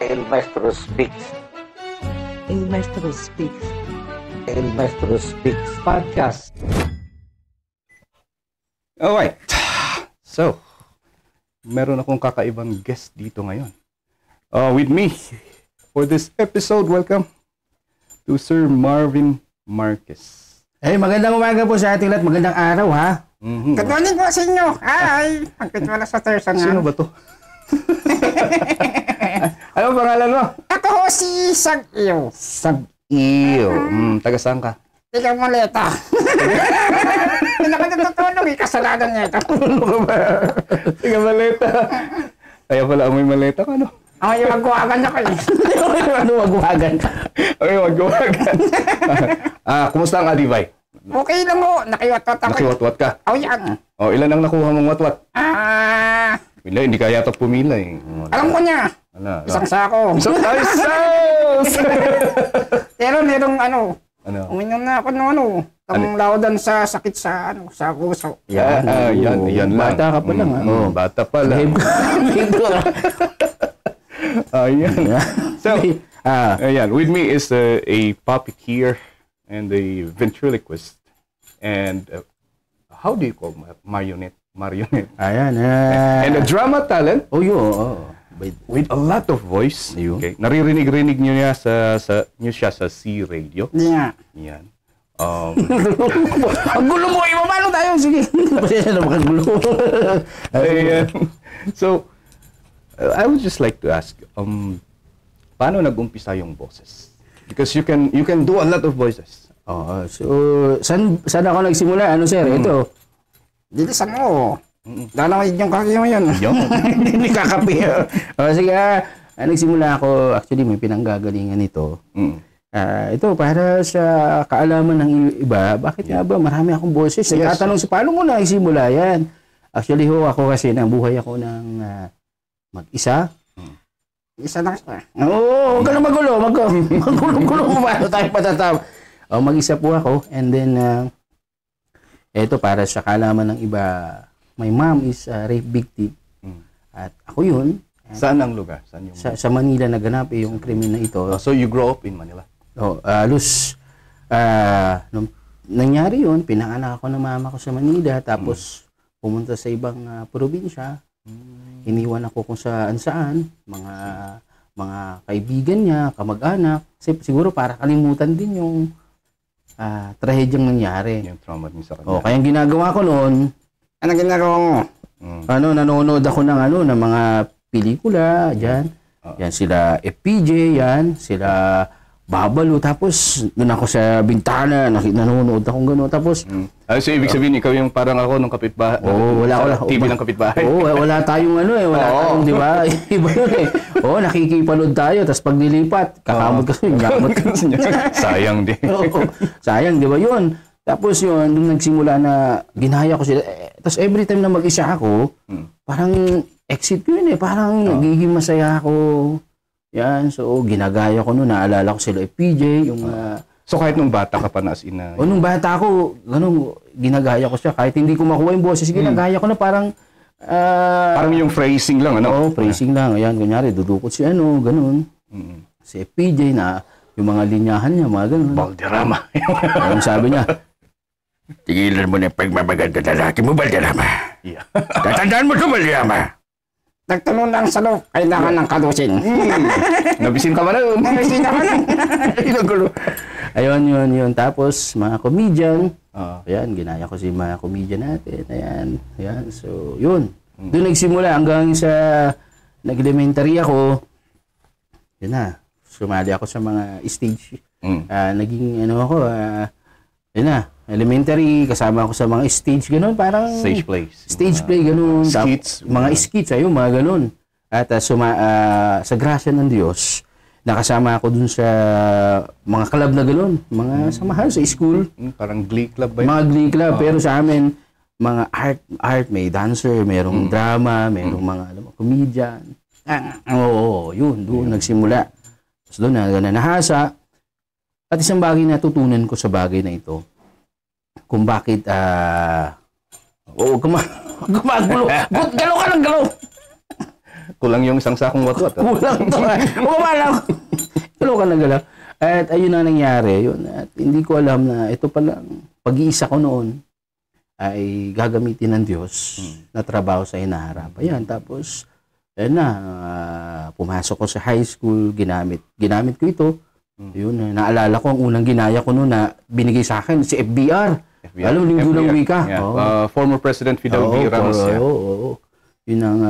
El Maestro Speaks. El Maestro Speaks. El Maestro Speaks Podcast. Alright. So, meron akong kakaibang guest dito ngayon. With me, for this episode, welcome to Sir Marvin Marquez. Hey, magandang umaga po sa ating lahat. Magandang araw, ha? Mm-hmm. Good morning po sa inyo. Hi! Pagkitwala sa Thursday nga. Sino ba to? Ano pangalan mo? Ako ho si Sag-Iyo. Sag-Iyo. Taga saan ka? Tiga Maleta. Hindi ka natutulog eh. Kasalanan niya ito. Ano ka ba? Taga Maleta. Kaya pala amoy maleta ka, no? Ako yung magwagan ako eh. Ano magwagan? Okay, magwagan. Kumusta ang Adivay? Okay lang ho. Nakiwat-wat ako. Nakiwat-wat ka? Oh, yan. Ilan ang nakuha mong watwat? Hindi ka yata pumila eh. Alam ko niya. Ano? Isang sako. Isang sauce! Pero merong uminom na ako ng Ang laudan sa sakit sa puso. Yan lang. Bata ka pa lang, ha? Bata pa lang. Ayan. So, ayan. With me is a puppeteer and a ventriloquist. And how do you call marionette? Ayan. And a drama talent. Oh, yun. With a lot of voice. Okay. Naririnig-rinig niyo siya sa C Radio. Yeah. Yan. Ang gulo mo, paano tayo? Sige. Pasensya na makagulo. Ayan. So, I would just like to ask, paano nag-umpisa yung boses? Because you can do a lot of voices. So, saan ako nagsimula? Sir? Ito. Dito sa mo. Dalamay yung kaki mo yun. Hindi kakapi. Sige, nagsimula ako, actually may pinanggagalingan ito. Ito, para sa kaalaman ng iba, bakit nga ba marami akong boses? Nagtatanong si paano mo na nagsimula yan? Actually ako kasi buhay ako ng mag-isa. Isa lang siya. Oo, huwag ka na magulo. Magulo mo ba? Tayo patatawa. Mag-isa po ako. And then, ito para sa kaalaman ng iba, my mom is a rape victim. At ako yun. Saan ang lugar? Saan yung sa Manila naganap yung krimen na ito. So you grew up in Manila? Nung nangyari yun, pinanganak ako ng mama ko sa Manila, tapos pumunta sa ibang probinsya. Iniwan ako kung saan, mga kaibigan niya, kamag-anak. Siguro para kalimutan din yung trahedyang nangyari. Yung trauma din sa kanya. Kaya ang ginagawa ko noon, anong ginagawa mo? Nanonood ako ng mga pelikula, dyan. Yan sila FPJ, yan, sila Babalo. Tapos, doon ako sa bintana, nanonood akong gano'n. Tapos, so ibig sabihin, ikaw yung parang ako nung kapitbahay? Wala. TV ng kapitbahay? Wala tayong wala tayong, di ba? Iba yun eh. Nakikipanood tayo, tapos pag nilipat, kakamot kasi, gamot kasi. Sayang din. Sayang, di ba yun? Tapos yun, nung nagsimula na ginaya ko sila, tapos every time na mag-isa ako, parang exit ko yun eh, parang nagiging masaya ako. Yan, so ginagaya ko noon, naalala ko sila FPJ, yung So kahit nung bata ka pa na as in nung bata ako, ganun, ginagaya ko siya. Kahit hindi ko makuha yung boses, ginagaya ko na parang parang yung phrasing lang, ano? Phrasing lang. Ayan, kunyari, dudukot si ganun. Si FPJ na, yung mga linyahan niya, mga ganun. Balderrama. Ang sabi niya, tigilan mo na yung pagmamaganda na lalaki mo, Balderrama. Yeah. Tatandaan mo ito, Balderrama. Nagtanong lang sa loob, kailangan ng kalusin. Nabisin ka ba na yun? Nabisin ka ba na? Ayun, yun. Tapos, mga comedian. Ayan, ginaya ko si mga comedian natin. Ayan. So, yun. Doon nagsimula hanggang sa nag-elementary ako. Yun na. Sumali ako sa mga stage. Naging yun na. Elementary, kasama ako sa mga stage, gano'n, parang stage plays. Stage play, gano'n. Skits. Mga skits, ayun, mga gano'n. At sa grasya ng Diyos, nakasama ako dun sa mga club na gano'n. Mga samahan sa school. Parang glee club ba yun? Mga glee club, pero sa amin, mga art, may dancer, merong drama, merong mga comedian. Yun, doon nagsimula. So doon na nahasa. At isang bagay na natutunan ko sa bagay na ito, kung bakit galaw ka ng galaw. Kulang yung isang sakong watwat. Kulang to. Bumaba lang. Tulo ka na galaw. At ayun na nangyari. Yun. At hindi ko alam na ito palang pag-iisa ko noon ay gagamitin ng Diyos na trabaho sa hinaharap. Ayan, tapos, ayun na, pumasok ko sa high school, ginamit ko ito. Yun, naalala ko, ang unang ginaya ko noon na binigay sa akin, si FBR. Alam, linggo ng wika. Yeah. Oh. Former President Fidel B. Ramos. Oo. Yun ang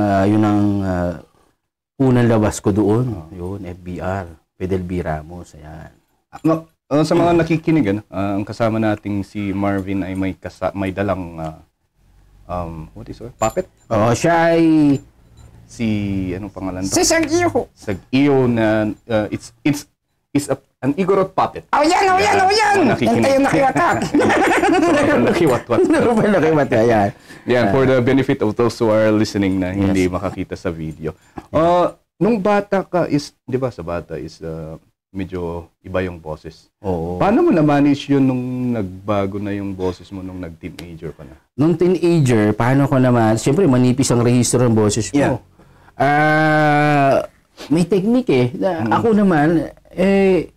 unang labas ko doon. Yun, FBR. Fidel B. Ramos. Ayan. Sa mga nakikinig, ang kasama nating si Marvin ay may dalang what is it? Puppet? Oo, siya ay Si anong pangalan to? si Sag-iyo. Sag-iyo na it's an Igorot puppet. Oh, yan. Nakikinig. Ayun, nakiwatak. Nakiwat-wat. Nakiwatak, ayan. Yan, for the benefit of those who are listening na hindi makakita sa video. Nung bata ka is, di ba sa bata is medyo iba yung boses. Oo. Paano mo na-manage yun nung nagbago na yung boses mo nung nag-teenager ka na? Nung teenager, paano ko naman, siyempre manipis ang rehistro ng boses mo. Yeah. May technique eh. Ako naman,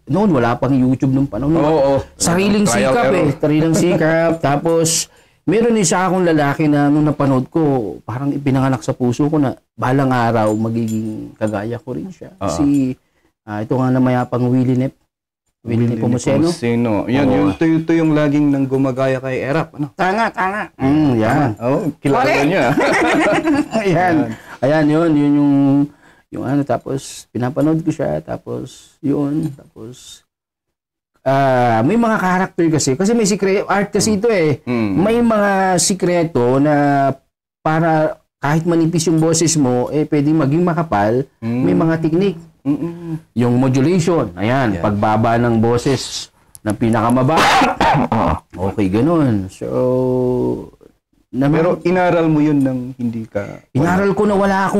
noon wala pang YouTube nung panahon. Oo. Sariling Trial sikap error. Sariling sikap. Tapos, meron isa akong lalaki na nung napanood ko, parang ipinanganak sa puso ko na balang araw magiging kagaya ko rin siya. Ito nga na mayapang Willie Nepomuceno. Yan, ito yung laging nang gumagaya kay Erap. Ano? Tanga. Yan. Kilala niya. Ayan, yun yung ano, tapos pinapanood ko siya, tapos may mga character kasi may secret art kasi ito eh. May mga sikreto na para kahit manipis yung boses mo, pwedeng maging makapal, may mga teknik. Yung modulation, ayan, pagbaba ng boses ng pinakamaba. Okay, ganun. So, pero inaral mo yun nang hindi ka... Inaral ko na walang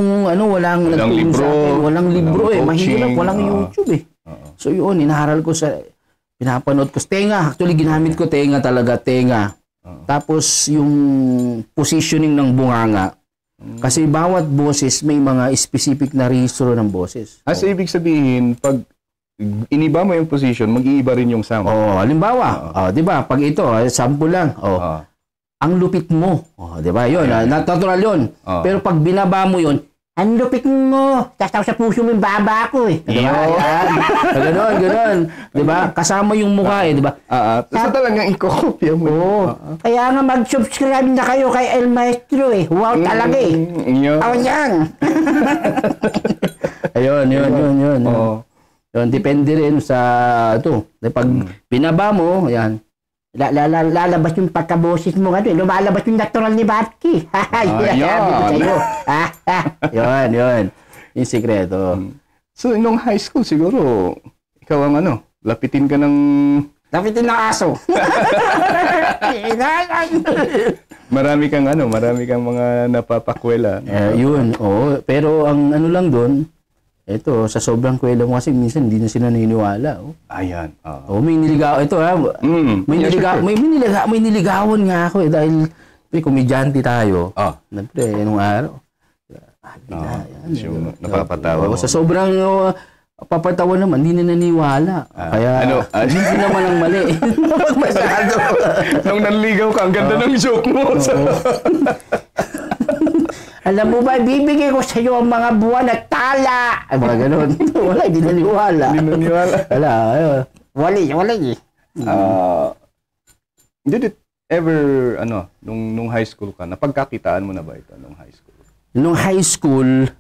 libro. Sa akin. Walang libro walang Mahirap, coaching, walang YouTube eh. So yun, inaral ko pinapanood ko. Tenga, actually ginamit ko tenga. Tapos yung positioning ng bunganga. Kasi bawat boses may mga specific na rehistro ng boses. So ibig sabihin, pag iniba mo yung position, mag-iiba rin yung sound. Halimbawa, di ba? Pag ito, sample lang. Ang lupit mo. 'Di ba? 'Yun, natural 'yun. Pero pag binaba mo 'yun, ang lupit mo. Tapos sa puso mo yung baba ko eh. 'Di ba? Ganun. 'Di ba? Kasama yung mukha eh, 'di ba? Tapos talagang i-copy mo. Kaya nga mag-subscribe na kayo kay El Maestro eh. Wow talaga eh. Yan. Ayun. Yun, depende rin sa pag binaba mo, yan. Lalabas yung pagkaboses mo lumalabas yung natural ni Batki. Yun. Yung sikreto. So, nung high school siguro, ikaw ang lapitin ng aso. marami kang mga napapakwela. Yun, oo. Pero ang lang doon, ito, sa sobrang kwela mo kasi minsan hindi na sila naniniwala. Ayan. May niligaw. Ito may niligawan nga ako dahil komedyante tayo. Siyempre, nung araw. Napapatawa. Sa sobrang papatawa naman, hindi na naniwala. Kaya, hindi naman ang mali. Masyado. Nung nanligaw ka, ang ganda ng joke mo. Alam mo ba, bibigay ko sa iyo ang mga buwan at tala. Ay, mga ganun. Wala, hindi naniwala. Wala. Wala eh. Did it ever, nung high school ka, napagkakitaan mo na ba ito nung high school? Nung high school,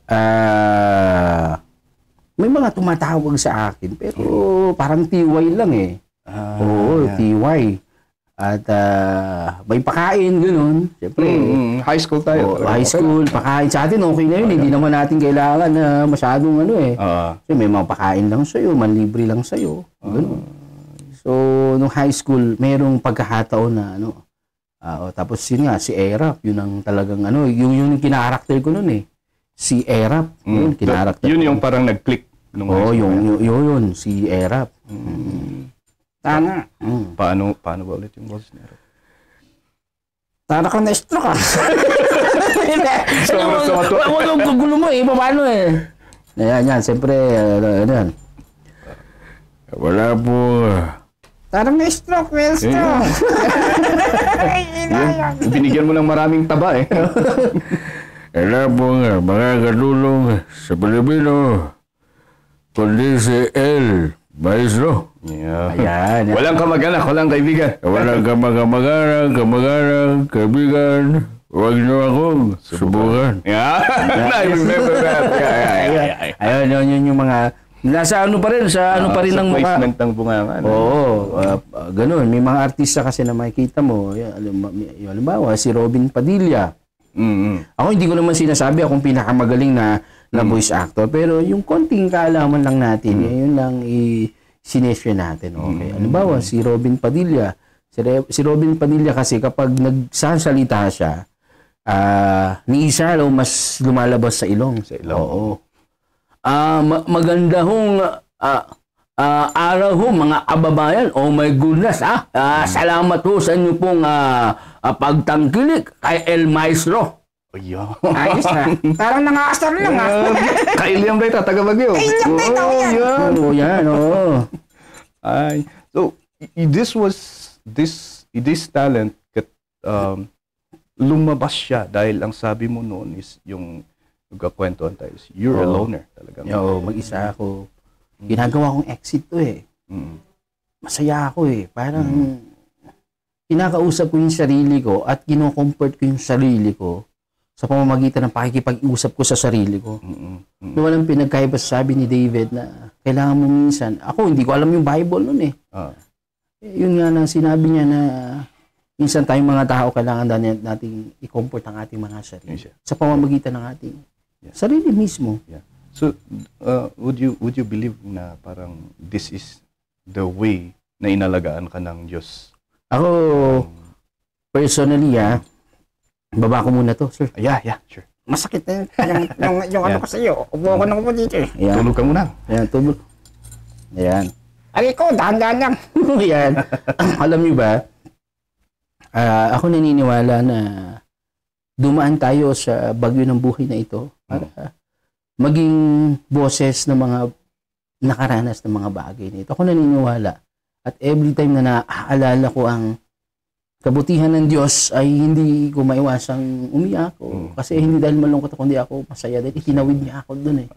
may mga tumatawag sa akin, pero parang TY lang eh. TY. At may pakain, gano'n. Siyempre, high school tayo. High school, pakain sa atin, okay na yun. Hindi naman natin kailangan na masyadong So, may mga pakain lang sa'yo, manlibre lang sa'yo. Gano'n. So, nung high school, mayroong pagkakataon na tapos yun nga, si Erap, yun ang talagang yung kinakarakter ko nun eh. Si Erap, yun, kinakarakter. Yun yung parang nag-click nung high school. Yun, si Erap. Tanga. Paano ba ulit yung boses ni Erap? Tara ka na-stroke ka. Huwag ang gugulo mo iba paano eh. Yan, siyempre, ano yan. Wala po. Parang may stroke. Binigyan mo ng maraming taba eh. Wala po nga, makakatulong sa Pilipino. Kundi si El Maestro. Yeah. Ayan. Walang kamag-anak, walang kaibigan. Walang kamag-anak, kaibigan. Huwag niyo akong subukan. Yeah. I remember that. Yeah. Ayun, yun yung mga... Nasa ano pa rin, sa ano pa rin ng mukha. Sa placement ng bunganga. Oo, ganun. May mga artista kasi na makikita mo. Halimbawa, si Robin Padilla. Mm-hmm. Ako hindi ko naman sinasabi akong pinakamagaling na voice actor. Pero yung konting kaalaman lang natin, yun lang sinesya natin. Okay. Halimbawa, si Robin Padilla. Si Robin Padilla kasi kapag nagsasalita siya, ni isa mas lumalabas sa ilong. Oo. Maganda hong araw ho mga kababayan. Oh my goodness. Salamat ho sa inyo pong pagtangkilik kay El Maestro. Yeah. Ayos ha. Parang nangasar lang ha. Kay Liam Rita, taga Bagyo. Yan. So, this talent lumabas siya dahil ang sabi mo noon is yung nagkakwentuhan tayo is you're a loner talaga. Oo, mag-isa ako. Ginagawa kong exit to eh. Masaya ako eh. Parang kinakausap ko yung sarili ko at kino-comfort ko yung sarili ko sa pamamagitan ng pakikipag-usap ko sa sarili ko. Walang pinagkaiba sa sabi ni David na kailangan mo minsan. Ako, hindi ko alam yung Bible noon eh. Yun nga na sinabi niya na minsan tayong mga tao kailangan natin i-comfort ang ating mga sarili sa pamamagitan ng ating sarili mismo. Yeah. So, would you believe na parang this is the way na inalagaan ka ng Diyos? Ako, personally, baba ko muna to, sir. Yeah, sure. Masakit na yung ano ko sa iyo. Upo ako na upo dito eh. Tulog ka muna. Ayan, tulog. Ayan. Ay ko, dahan-dahan lang. Ayan. Alam niyo ba, ako naniniwala na dumaan tayo sa bagyo ng buhay na ito para maging boses ng mga nakaranas ng mga bagay na ito. Ako naniniwala. At every time na naaalala ko ang kabutihan ng Diyos ay hindi ko maiwasang umiyak kasi hindi dahil malungkot ako, kundi ako masaya dahil itinawid niya ako doon eh.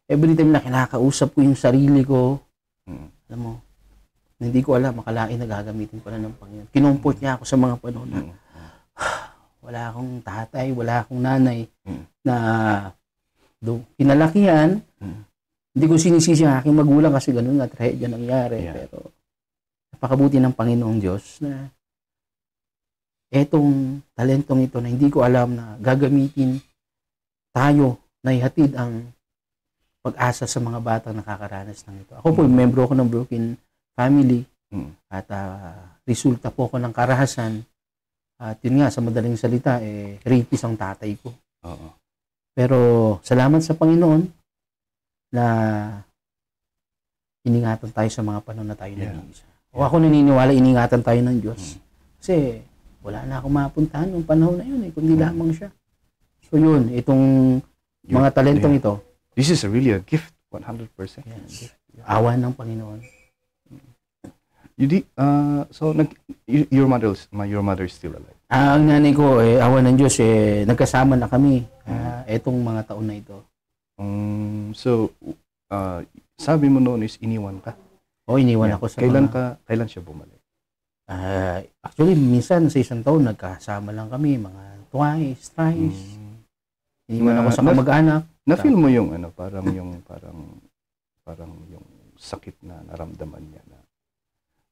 Every time na kinakausap ko yung sarili ko, alam mo, hindi ko alam, makalain na gagamitin pala ng Panginoon. Kinumport niya ako sa mga panahon na wala akong tatay, wala akong nanay na pinalakihan. Hindi ko sinisisi ang aking magulang kasi ganun na trahedya nangyari. Pero napakabuti ng Panginoong Diyos na etong talentong ito na hindi ko alam na gagamitin tayo na ihatid ang pag-asa sa mga batang nakakaranas ng ito. Ako po, membro ako ng broken family at resulta po ako ng karahasan at yun nga, sa madaling salita, rapist ang tatay ko. Pero salamat sa Panginoon na iningatan tayo sa mga panahon na tayo nag-iisa. O ako naniniwala, iningatan tayo ng Diyos. Kasi wala na akong mapuntahan ng panahon na yun kundi lamang siya. So yun, itong mga talentong ito. This is really a gift, 100%. Awan ng Panginoon. Your mother is still alive? Ang nanay ko, awan ng Diyos, nagkasama na kami etong mga taon na ito. So, sabi mo noon is iniwan ka? Iniwan ako sa Kailan siya bumalik? Actually, minsan sa isang taon, nagkasama lang kami, mga twice. Iniwan ako sa kamag-anak. Na-feel mo yung parang yung sakit na naramdaman niya na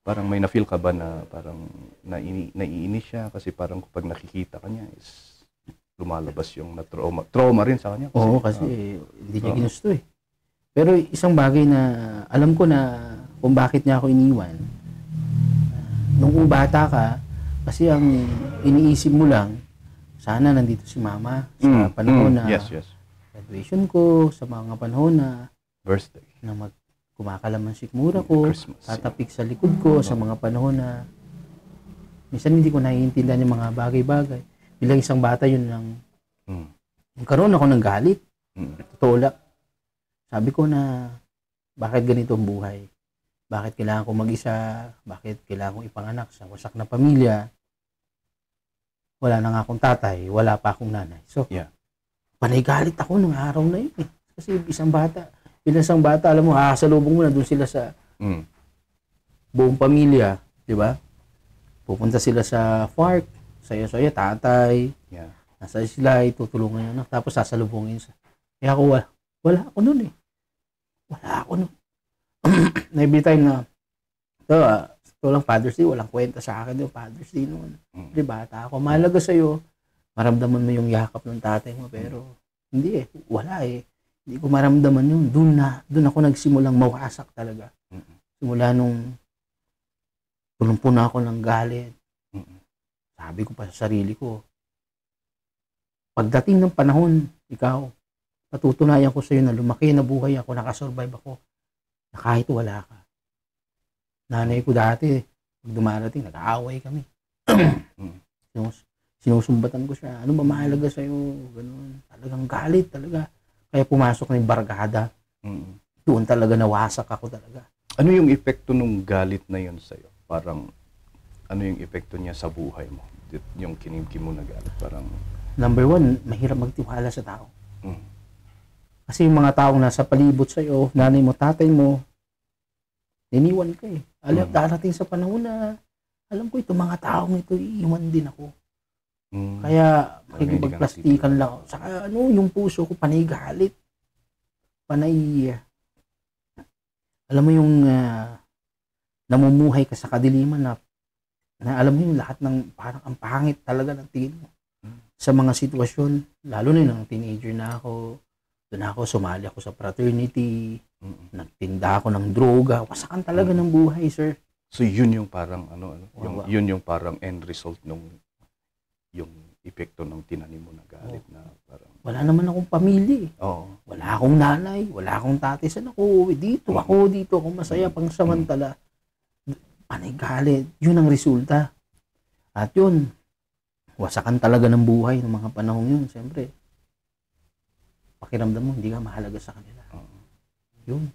parang may na-feel ka ba na parang naiinis siya kasi parang kapag nakikita ka niya is lumalabas yung trauma rin sa kanya. Kasi hindi niya ginusto eh. Pero isang bagay na alam ko na kung bakit niya ako iniwan. Nung bata ka, kasi ang iniisip mo lang, sana nandito si mama sa panahon na graduation ko, sa mga panahon na birthday, na kumakalaman sikmura ko, Christmas, tatapik sa likod ko sa mga panahon na minsan hindi ko naiintindihan yung mga bagay-bagay. Bilang isang bata yun lang, karoon ako ng galit. Totoo lang. Sabi ko na, bakit ganito ang buhay? Bakit kailangan ko mag-isa? Bakit kailangan kong ipanganak sa wasak na pamilya? Wala na nga akong tatay, wala pa akong nanay. So, panay galit ako nung araw na yun. Kasi isang bata, alam mo, hasalubong mo na doon sila sa buong pamilya, di ba? Pupunta sila sa park, saya-saya, tatay, nasa sila, tutulungan yung anak, tapos sasalubungin sa. Kaya ako, wala ako nun eh. Wala ako nun. Na every time na, ito lang Father's Day, walang kwenta sa akin yung Father's Day noon. Di bata ako, mahalaga sa'yo, maramdaman mo yung yakap ng tatay mo, pero hindi eh, wala eh. Hindi ko maramdaman yun. Doon ako nagsimulang mawasak talaga. Simula nung punong-puno ako ng galit. Sabi ko pa sa sarili ko, pagdating ng panahon, ikaw, patutunayan ko sa'yo na lumaki na buhay ako, nakasurvive ako, na kahit wala ka. Nanay ko dati, pag dumarating, nag-aaway kami. Sinusumbatan ko siya, ano ba mahalaga sa'yo? Ganun. Talagang galit talaga. Kaya pumasok na yung barkada. Doon talaga nawasak ako talaga. Ano yung epekto nung galit na yun sa'yo? Parang, ano yung epekto niya sa buhay mo? Yung kinimkim mo na galit? Parang... Number one, mahirap magtiwala sa tao. Kasi yung mga taong nasa palibot sa'yo, nanay mo, tatay mo, iniwan ka eh. Alam, darating sa panahon na, alam ko itong mga taong ito, iiwan din ako. Kaya, makikipagplastikan lang ako. Saka, yung puso ko, panay galit. Panay, alam mo yung, namumuhay ka sa kadiliman na alam mo yung lahat ng, parang ang pangit talaga ng tingin mo. Sa mga sitwasyon, lalo na nung teenager na ako, doon ako, sumali ako sa fraternity, nagtinda ako ng droga, wasakan talaga ng buhay, sir. So, yun yung parang, yun yung parang end result nung yung epekto ng tinanim mo na galit na parang... Wala naman akong pamilya eh. Wala akong nanay, wala akong tatay. Saan ako uwi? Dito ako masaya pang samantala. Panay galit. Yun ang resulta. At yun, wasakan talaga ng buhay ng mga panahong yun. Siyempre, pakiramdam mo, hindi ka mahalaga sa kanila. Yun.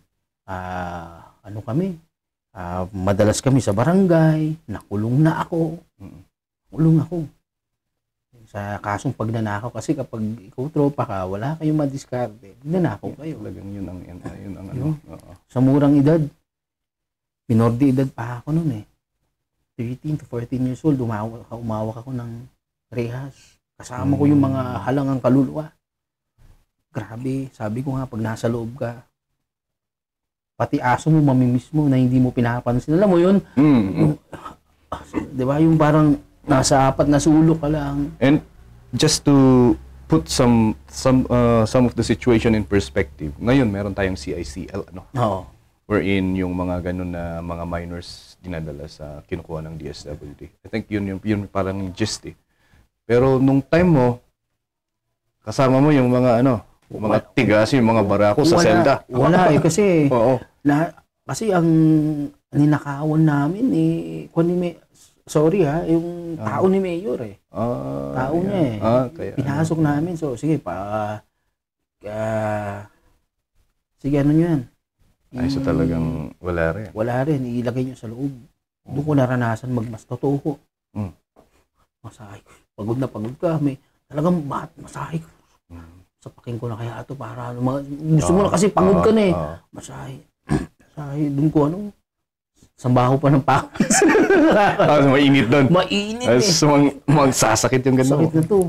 Ano kami? Madalas kami sa barangay, nakulong na ako. Kulong ako. Sa kasong pagnanakaw, kasi kapag ikaw tropa ka, wala kayong madiskarte, nanakaw kayo. Talagang yun ang Sa murang edad, minor de edad pa ako noon eh. 13 to 14 years old, umawak ako ng rehas. Kasama ko yung mga halangang kaluluwa. Grabe, sabi ko nga, pag nasa loob ka, pati aso mo, mamimiss mo na hindi mo pinapansin. Alam mo yun? Di ba? Yung parang nasa apat na sulok ka lang. And just to put some of the situation in perspective, ngayon meron tayong CICL, Oo. Wherein yung mga ganun na mga minors dinadala sa kinukuha ng DSWD. I think yun parang gist eh. Pero nung time mo, kasama mo yung mga mga tigas, yung mga barako sa selda. Wala eh, kasi kasi ang ninakawan namin sorry yung tao ni Mayor eh. Tao niya eh. Kaya, pinasok namin. So, sige sige, ano nyo yan? So talagang wala rin. Wala rin. Ilagay nyo sa loob. Doon ko naranasan magmas totoo. Masahe ko. Pagod na pagod ka. Talagang masahe ko. Sapakin ko na kaya ito para gusto mo na kasi pagod ka na eh. Masahe. Doon ko sambaho pa ng pawis. Mainit doon. Mainit eh. Magsasakit yung gano'n. Sakit na to.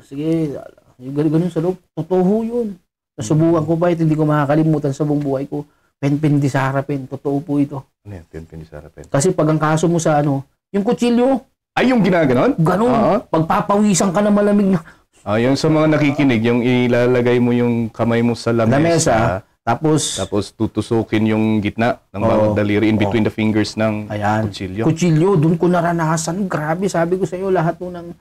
Sige, yung ganun sa loob. Totoo yun. Nasubukan ko ba ito, hindi ko makakalimutan sa buong buhay ko. Pen di sa harapin. Totoo po ito. Ano yan? Pen di sa harapin? Kasi pag ang kaso mo sa yung kutsilyo. Ay, yung ginaganon? Ganun. Pagpapawisan ka na malamig na. Yung sa mga nakikinig, yung ilalagay mo yung kamay mo sa lamesa. Tapos tutusukin yung gitna ng bawat daliri in between the fingers ng kutsilyo. Kutsilyo, doon ko naranasan. Grabe, sabi ko sa iyo, lahat ng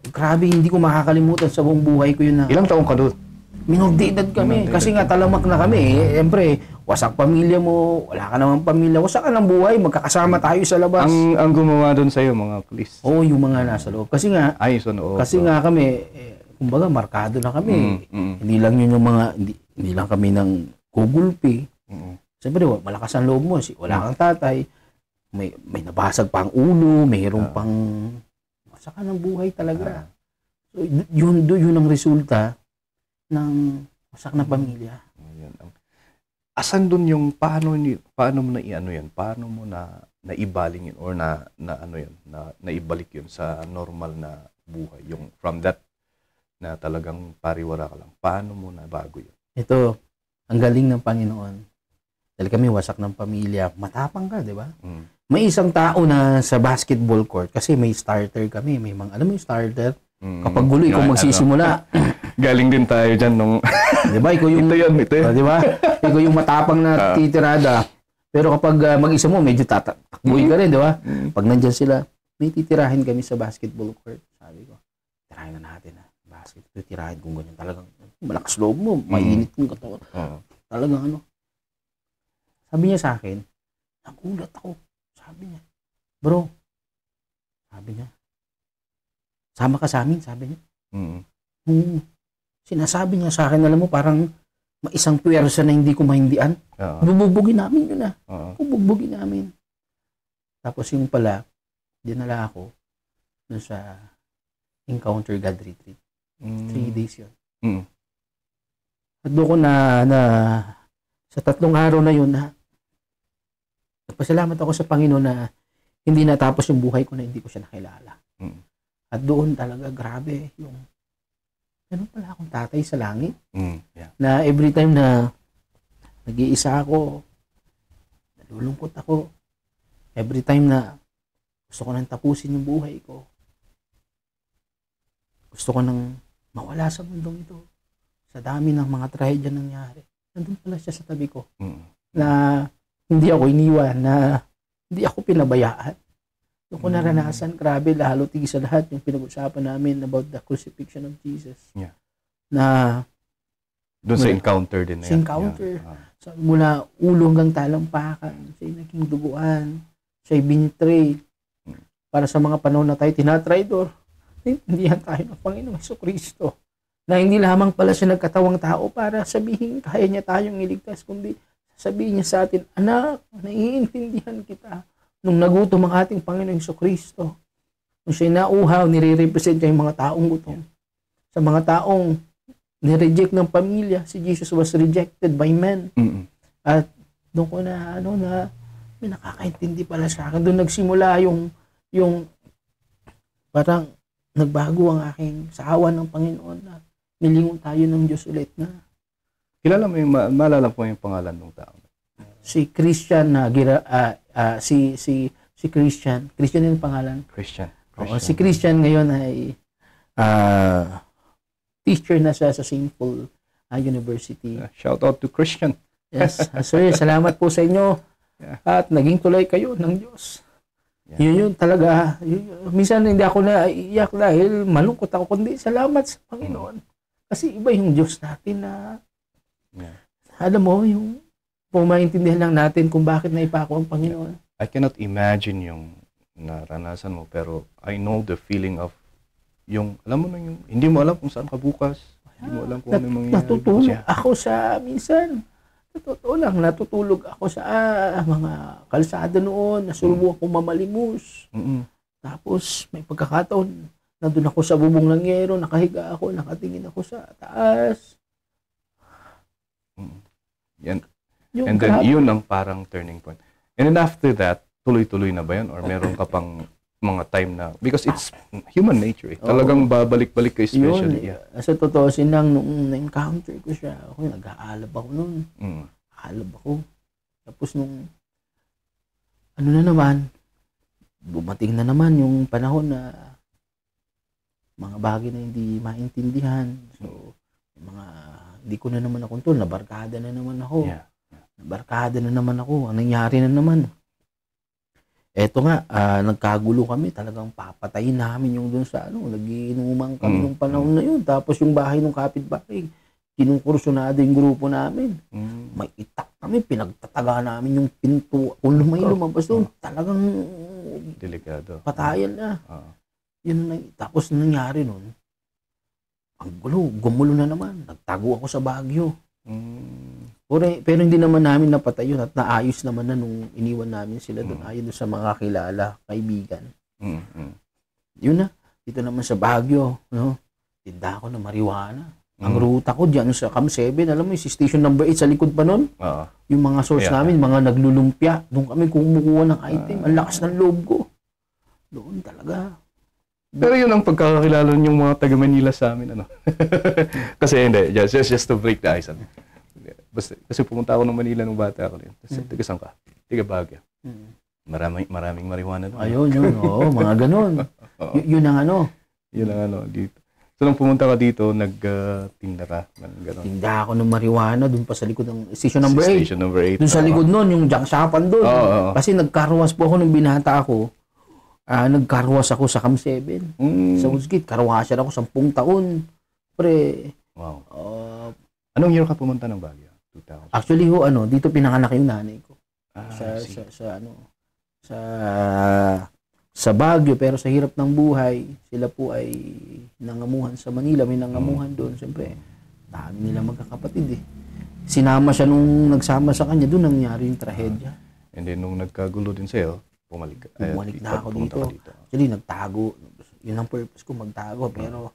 grabe, hindi ko makakalimutan sa buong buhay ko yun na. Ilang taong ka doon? Minor de edad kami. Kasi nga talamak na kami. Siyempre, wasak pamilya mo, wala ka namang pamilya, wasak ka ng buhay, magkakasama tayo sa labas. Ang gumawa doon sa'yo, mga pulis? Oo, yung mga nasa loob. Kasi nga, nga kami, kumbaga, markado na kami. Mm. Hindi lang yun yung mga, hindi lang kami ng gugulpi. Mm. Siyempre, malakas ang loob mo. Wala kang tatay. May nabasag pa ang ulo. Mayroong pang masaka ng buhay talaga. So, yun ang resulta ng wasak na pamilya. Ayan. Asan dun yung paano mo na iano yan? Paano mo na naibaling yun or na ano yun, na naibalik yun sa normal na buhay? Yung from that na talagang pariwara ka lang. Paano mo na bago yun? Ito, ang galing ng Panginoon. Dahil kami wasak ng pamilya, matapang ka, di ba? Mm. May isang tao na sa basketball court, kasi may starter kami, may mga, alam mo yung starter? Kapag gulo, ikaw magsisimula. Galing din tayo dyan nung... Di ba? Ikaw yung, ito yun. Di ba? Ikaw yung matapang na titirada. Pero kapag mag-isa mo, medyo tatakbuhin ka rin, di ba? Pag nandyan sila, may titirahin kami sa basketball court. Sabi ko, tirahin na natin ha. Basketball, tirahin kung ganyan. Talagang malakas loob mo, mainit yung katawan. Talagang ano. Sabi niya sa akin, nagulat ako. Sabi niya, bro, sabi niya, sama ka sa amin, sabi niya. Sinasabi niya sa akin, alam mo, parang isang puwersa na hindi ko mahindian. Bubugbugin namin yun Bubugbugin namin. Tapos yung pala, dinala ako dun sa Encounter God Retreat. 3 days yun. At doon ko na sa 3 araw na yun, nagpasalamat ako sa Panginoon na hindi natapos yung buhay ko na hindi ko siya nakilala. At doon talaga, grabe, yung meron pala akong tatay sa langit. Na every time na nag-iisa ako, nalulungkot ako, every time na gusto ko nang tapusin yung buhay ko, gusto ko nang mawala sa mundong ito, sa dami ng mga trahedya nangyari, nandun pala siya sa tabi ko. Na hindi ako iniwan, na hindi ako pinabayaan. Doon ko naranasan, grabe, lalo tigil sa lahat yung pinag-usapan namin about the crucifixion of Jesus. Yeah. Na doon sa encounter din na yan. Sa encounter. So, mula ulo hanggang talampakan, siya'y naging duguan, siya'y binitray. Para sa mga panahon na tayo tinatraidor, naintindihan tayo ng Panginoong Jesucristo. Na hindi lamang pala siya nagkatawang tao para sabihin kaya niya tayong iligtas, kundi sabihin niya sa atin, anak, naiintindihan kita. Nung nagutom ang ating Panginoong Jesucristo, nung siya'y nauhaw, nire-represent niya yung mga taong gutom. Sa mga taong nireject ng pamilya, si Jesus was rejected by men. At doon ko na, may nakakaintindi pala sa akin. Doon nagsimula yung parang nagbago ang aking sa awa ng Panginoon na nilingon tayo ng Diyos ulit na. Kilala mo yung, maalala po yung pangalan ng tao? Si Christian na si Christian yung pangalan. Christian. Oo, si Christian ngayon ay teacher na siya sa St. Paul University. Shout out to Christian. Yes, sir, salamat po sa inyo. At naging tulay kayo ng Diyos. Yun talaga. Minsan hindi ako naiiyak dahil malungkot ako, kundi salamat sa Panginoon. Kasi iba yung Diyos natin na alam mo, yung pumaintindihan lang natin kung bakit naipako ang Panginoon. I cannot imagine yung naranasan mo, pero I know the feeling of yung, alam mo na yung, hindi mo alam kung saan ka bukas. Hindi mo alam kung ano yung mangyayari. Natutulog ako sa, minsan, totoo lang, natutulog ako sa mga kalsada noon, nasulbo ako mamalimos. Tapos, may pagkakataon, nandun ako sa bubong ng yero, nakahiga ako, nakatingin ako sa taas. Yan. And then, yun ang parang turning point. And then after that, tuloy-tuloy na ba yun? Or meron ka pang mga time na, because it's human nature eh. Talagang babalik-balik ka especially. Yun, sa totoo sinang nung na-encounter ko siya, ako nag-aalab ako noon. Aalab ako. Tapos nung, ano na naman, bumating na naman yung panahon na mga bagay na hindi maintindihan. So, hindi ko na naman nakontrol, nabarkada na naman ako. Nabarkada na naman ako. Ang nangyari na naman. Eto nga, nagkagulo kami. Talagang papatayin namin yung dun sa nagiinuman kami nung panahon na yun. Tapos yung bahay ng kapitbahay, kinukursunado yung grupo namin. May itak kami, pinagtataga namin yung pinto. Kung may lumabas doon, talagang delikado. Patayan na. Yun na, tapos nangyari nun, ang gumulo na naman. Nagtago ako sa Baguio. Mm. Pero hindi naman namin napatay yun at naayos naman na nung iniwan namin sila doon. Ayon doon sa mga kilala, kaibigan. Yun na. Dito naman sa Baguio, no? Tinda ako ng marijuana. Ang ruta ko dyan sa Cam 7, alam mo yung si station number 8 sa likod pa nun. Yung mga source namin, mga naglulumpia. Doon kami kumukuha ng item. Ang lakas ng loob ko. Doon talaga. Pero yun ang pagkakakilala yung mga taga Manila sa amin, ano? Kasi hindi, just to break the ice. Ano? Basta, kasi pumunta ako ng Manila nung bata ako rin. Taga saan ka? Taga Baguio. Maraming marijuana doon. Ayun, yun. Oo, mga ganun. Yun ang ano. Yun ang ano, dito. So, nung pumunta ka dito, nagtinda ka ng gano'n. Tinda ako ng marijuana doon pa sa likod ng station number 8. Station number 8. Doon sa likod nun, yung jacksapan doon. Kasi nagkarwas po ako nung binata ako. Nagkarwas ako sa Cam 7. Sa Woodsgate, karwasan ako 10 taon. Pre. Wow. Anong year ka pumunta ng Baguio? 2000? Actually, dito pinanganak yung nanay ko. Sa Baguio, pero sa hirap ng buhay, sila po ay nangamuhan sa Manila. May nangamuhan doon. Siyempre, dami nila magkakapatid eh. Sinama siya nung nagsama sa kanya, doon nangyari yung trahedya. And then, nung nagkagulo din sa'yo, bumalik na ako dito. Actually, nagtago. Yun ang purpose ko, magtago. Pero,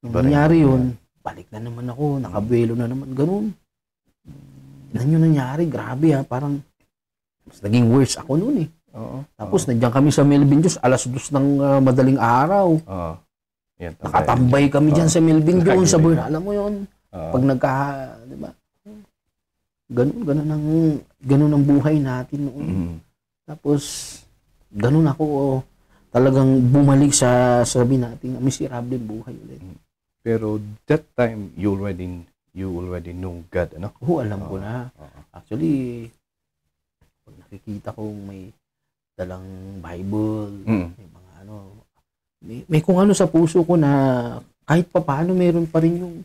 nung nangyari yun, balik na naman ako, nakabuelo na naman, ganun. Yan yung nangyari, grabe ha, parang, mas naging worse ako noon eh. Tapos, nandiyan kami sa Melvin Diyos, 2:00 ng madaling araw. Nakatambay kami dyan sa Melvin Diyos, sa Burn, alam mo yun. Pag di ba? Ganun ang buhay natin noon. Tapos, ganun ako, talagang bumalik sa sabi natin, miserable buhay ulit. Pero that time, you already know God, ano? Alam ko na. Actually, pag nakikita ko may dalang Bible, may mga may kung ano sa puso ko na kahit papaano meron pa rin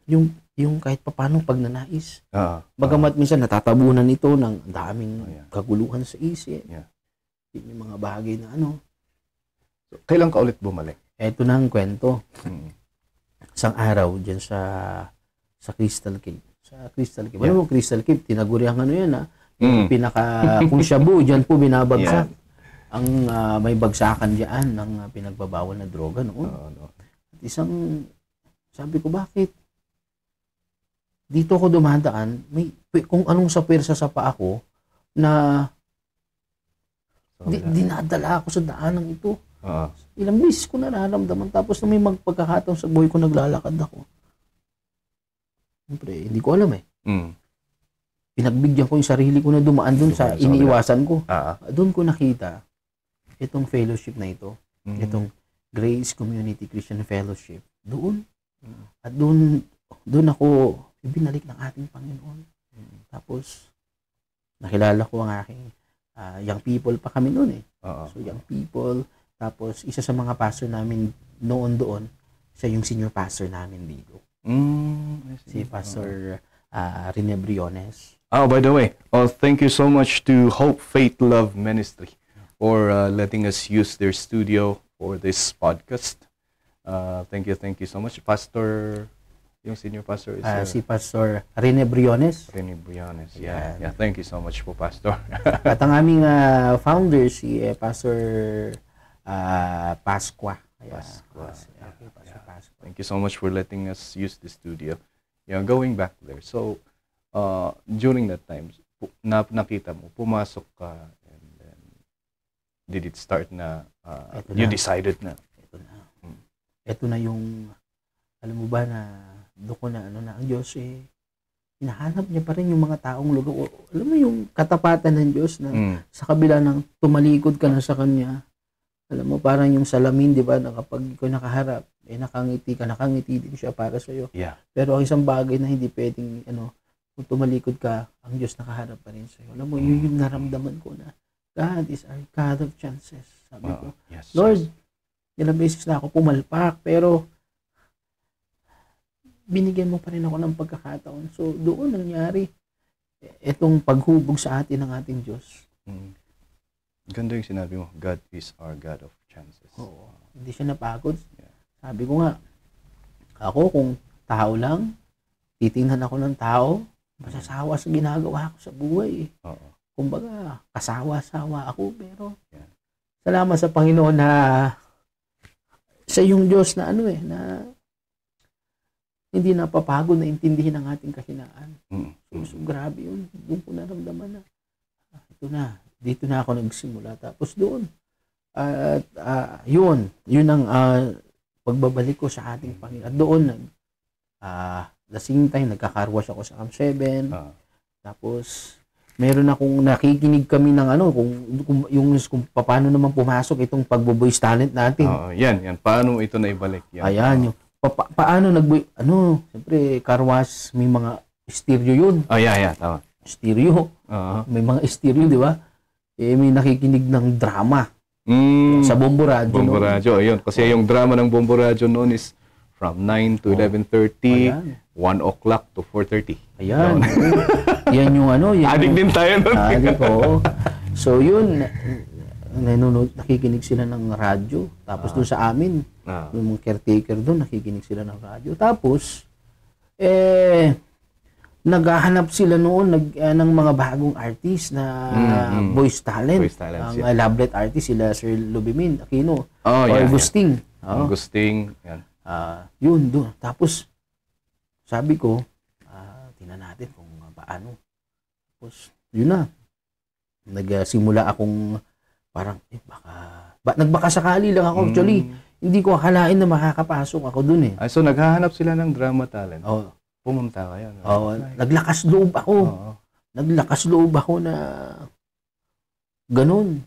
yung kahit papaano pagnanais. Bagamat minsan natatabunan ito ng daming kaguluhan sa isip. Yun yung mga bagay na So, kailan ka ulit bumalik? Eto na ang kwento. Isang araw dyan sa Crystal Cave. Sa Crystal Cave. Alam mo, Crystal Cave, tinaguriang yan Yung kung shabu, dyan po binabagsak. Ang may bagsakan dyan ng pinagbabawal na droga noon. At sabi ko, bakit? Dito ako dumadaan, kung anong sa pwersa sa paa ko, na dinadala ako sa daanang ito. Ilang beses ko nararamdaman, tapos na may magpagkakataon sa buhay ko, naglalakad ako. Siyempre, hindi ko alam eh. Pinagbigyan ko yung sarili ko na dumaan dun sa iniiwasan ko. Doon ko nakita itong fellowship na ito. Itong Grace Community Christian Fellowship. Doon. At doon ako ibinalik ng ating Panginoon. Tapos, nakilala ko ang aking young people pa kami noon eh. So, young people. Tapos, isa sa mga pastor namin noon doon, siya yung senior pastor namin dito. Si Pastor Rene Briones. By the way, thank you so much to Hope, Faith, Love Ministry for letting us use their studio for this podcast. Thank you so much. Pastor, yung senior pastor is... si Pastor Rene Briones. Rene Briones, yeah. Thank you so much po, Pastor. At ang aming founder, si Pastor Pasqua. Pasqua. Thank you so much for letting us use the studio. Going back there. So, during that time, nakita mo, pumasok ka, and then, did it start na, you decided na? Ito na yung, alam mo ba na, doon ko na, ang Diyos hinahanap niya pa rin yung mga taong lugar. Alam mo yung katapatan ng Diyos na sa kabila ng tumalikod ka na sa Kanya, alam mo, parang yung salamin, di ba, na kapag ikaw nakaharap, nakangiti din siya para sa iyo. Pero ang isang bagay na hindi pwedeng, kung tumalikod ka, ang Diyos nakaharap pa rin sa iyo. Alam mo, yun yung naramdaman ko na, God is our God of chances. Sabi ko, Lord, ilang beses na ako pumalpak, pero binigyan mo pa rin ako ng pagkakataon. So, doon nangyari itong paghubog sa atin ng ating Diyos. Ganda yung sinabi mo, God is our God of chances. Hindi siya napagod. Sabi ko nga, ako kung tao lang, titingnan ako ng tao, masasawa sa ginagawa ko sa buhay. Oo. Kumbaga, kasawa-sawa ako, pero Yeah. salamat sa Panginoon na sa yung Diyos na na hindi napapagod na intindihin ang ating kahinaan. So, grabe yun. Doon ko naramdaman na, ito na, dito na ako nagsimula. Tapos doon, at yun ang pagbabalik ko sa ating Panginoon. At doon, the same time, nagkakarwash ako sa Camp 7. Tapos, meron akong nakikinig kami ng kung paano naman pumasok itong pagbo-voice talent natin. Yan. Paano ito na ibalik? Yan. Ayan, yung paano siyempre, karwas, may mga stereo yun. Yeah, tama. Stereo. May mga stereo, di ba? May nakikinig ng drama. Sa Bombo Radio. Bombo Radio, ayun. Kasi yung drama ng Bombo Radio noon is from 9 to 11:30, 1 o'clock to 4:30. Ayan. Yan yung Adik din tayo nun. Adik, oo. So yun, nakikinig sila ng radyo. Tapos doon sa amin, yung mga caretaker doon, nakikinig sila ng radyo. Tapos, naghahanap sila noon ng mga bagong artist na voice talent. Ang elaborate artist, sila Sir Lubimin Aquino. Agustin. Agustin. Yan. Yun, doon. Tapos, sabi ko, tingnan natin kung paano. Tapos, yun na. Nagsimula akong parang, nagbaka sakali lang ako. Actually, hindi ko akalain na makakapasok ako dun So, naghahanap sila ng drama talent. Pumunta ka yan. Naglakas loob ako. Naglakas loob ako na ganun.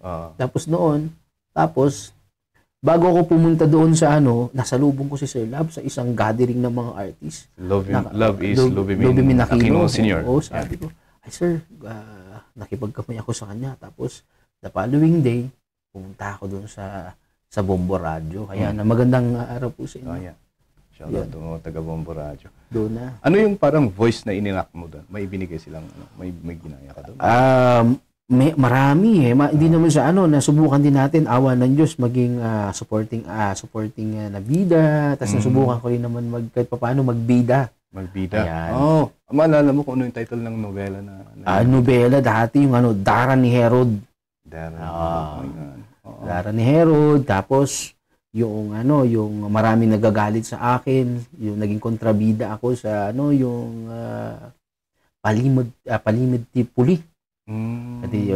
Tapos, bago ako pumunta doon sa nasalubong ko si Sir Love sa isang gathering ng mga artist. Love is Lubimin Aquino Sr. Sabi ko, ay sir, nakipagkamay ako sa kanya. Tapos, the following day, pumunta ako doon sa Bombo Radio. Kaya na magandang araw po sa inyo. Shout out to mga taga Bombo Radio. Doon na. Ano yung parang voice na ininak mo doon? May binigay silang, may ginaya ka doon? Marami hindi naman sa nasubukan din natin, awa ng Diyos, maging supporting na bida. Tapos nasubukan ko rin naman kahit paano magbida. Magbida? Maalala mo kung ano yung title ng novela na novela dati, yung Dara ni Herod. Dara ni Herod. Tapos, yung maraming nagagalit sa akin, yung naging kontrabida ako sa yung Palimid Tipuli.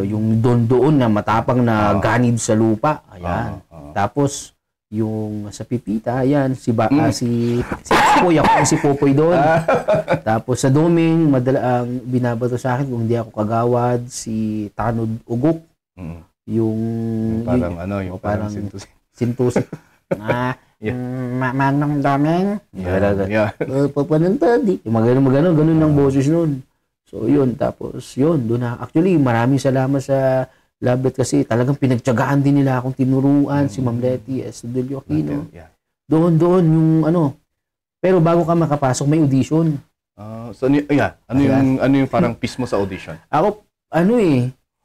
Yung doon na matapang na ganid sa lupa. Ayan. Tapos yung sa Pipita, ayan, si Popoy, ako si Popoy doon. Tapos sa Doming, ang binabato sa akin kung hindi ako kagawad, si Tanod Ugok. Yung parang sintusik. Manang Doming. Papanantadi. Ganun ng boses noon. So yun, tapos yun, doon na. Actually, maraming salamat sa Labet kasi talagang pinagtiyagaan din nila akong tinuruan, si Ma'am Letty Estudilio Aquino. Doon yung Pero bago ka makapasok, may audition. Ano yung parang piece mo sa audition? Ako,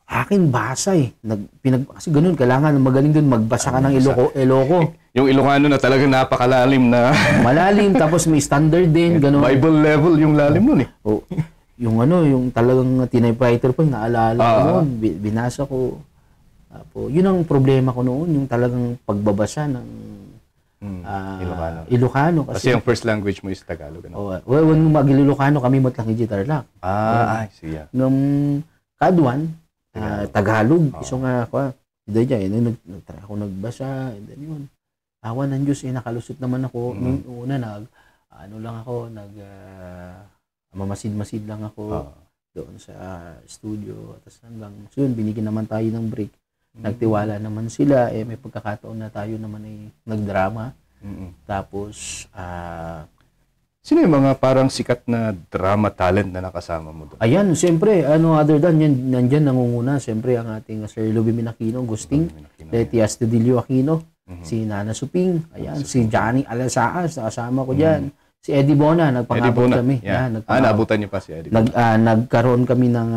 akin basa kasi ganun, kailangan magaling doon, magbasa ka ng Iloko. Yung Ilocano na talagang napakalalim na. Malalim, tapos may standard din, ganun. Bible level yung lalim nun yung talagang typewriter po, naalala ko noon, binasa ko. Tapos, yun ang problema ko noon, yung talagang pagbabasa ng Ilocano. Kasi yung first language mo is Tagalog. When mag-Ilocano kami matlang gitar lang. Siya. Nung Kaduan, Tagalog. Iso nga ako, nagtry ako nagbasa, and then yun. Awan ng Diyos, nakalusot naman ako. Nung una, mamasid-masid lang ako doon sa studio. Tapos hanggang yun, binigyan naman tayo ng break. Nagtiwala naman sila. May pagkakataon na tayo naman ay nagdrama. Tapos, sino yung mga parang sikat na drama talent na nakasama mo doon? Ayan, siyempre, other than nandyan nangunguna, siyempre ang ating Sir Lubimin Aquino, Agustin, Letty Astudillo Aquino, si Nana Suping, ayan, si Johnny Alasaas, nakasama ko dyan. Si Eddie Bona, Eddie nagpangabot Bona. kami. Yeah. Yan, nagpangabot. Naabutan niyo pa si Eddie Bona. Nagkaroon kami ng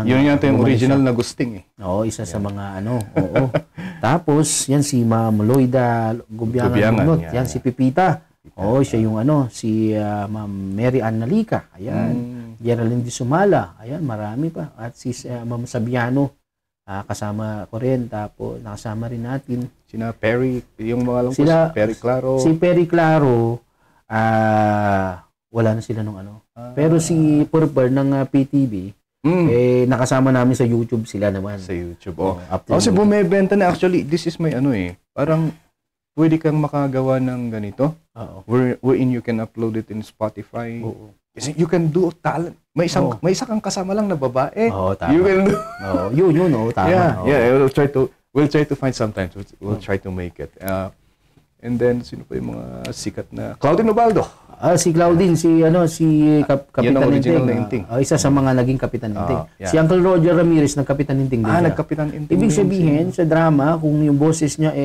Yun yata yung bumalik original siya. na gusting eh. Oo, isa sa mga oo. Tapos, yan si Ma'am Loida Gubiangan, Gubiangan. yan. Yan si Pipita. Oo, siya yung si Ma'am Mary Ann Nalica. Ayan. Geraldine Di Sumala. Ayan, marami pa. At si Ma'am Sabiano. Kasama ko rin. Tapos, nakasama rin natin. Sina Perry, yung mga alam ko, Sila- si Perry Claro. Si Perry Claro, wala na sila nung Pero si Purper ng PTV, nakasama namin sa YouTube sila naman. Sa YouTube. Oh. After Kasi YouTube. bumebenta na. Actually, this is my parang pwede kang makagawa ng ganito. Oo. Wherein you can upload it in Spotify. Oo. Kasi you can do talent. May isa kang kasama lang na babae. Oo, tama. You can do. Oo, yun, tama. Oo. We'll try to find sometimes. We'll try to make it. And then sino pa yung mga sikat na Claudine Ubaldo. Si Claudine, si Kapitan Yan ang original Ninting. na Ninting. Isa sa mga naging Kapitan Ninting. yeah. Si Uncle Roger Ramirez, nagkapitan Ninting din siya. Nagkapitan Ninting. Ibig sabihin, sa drama, kung yung boses niya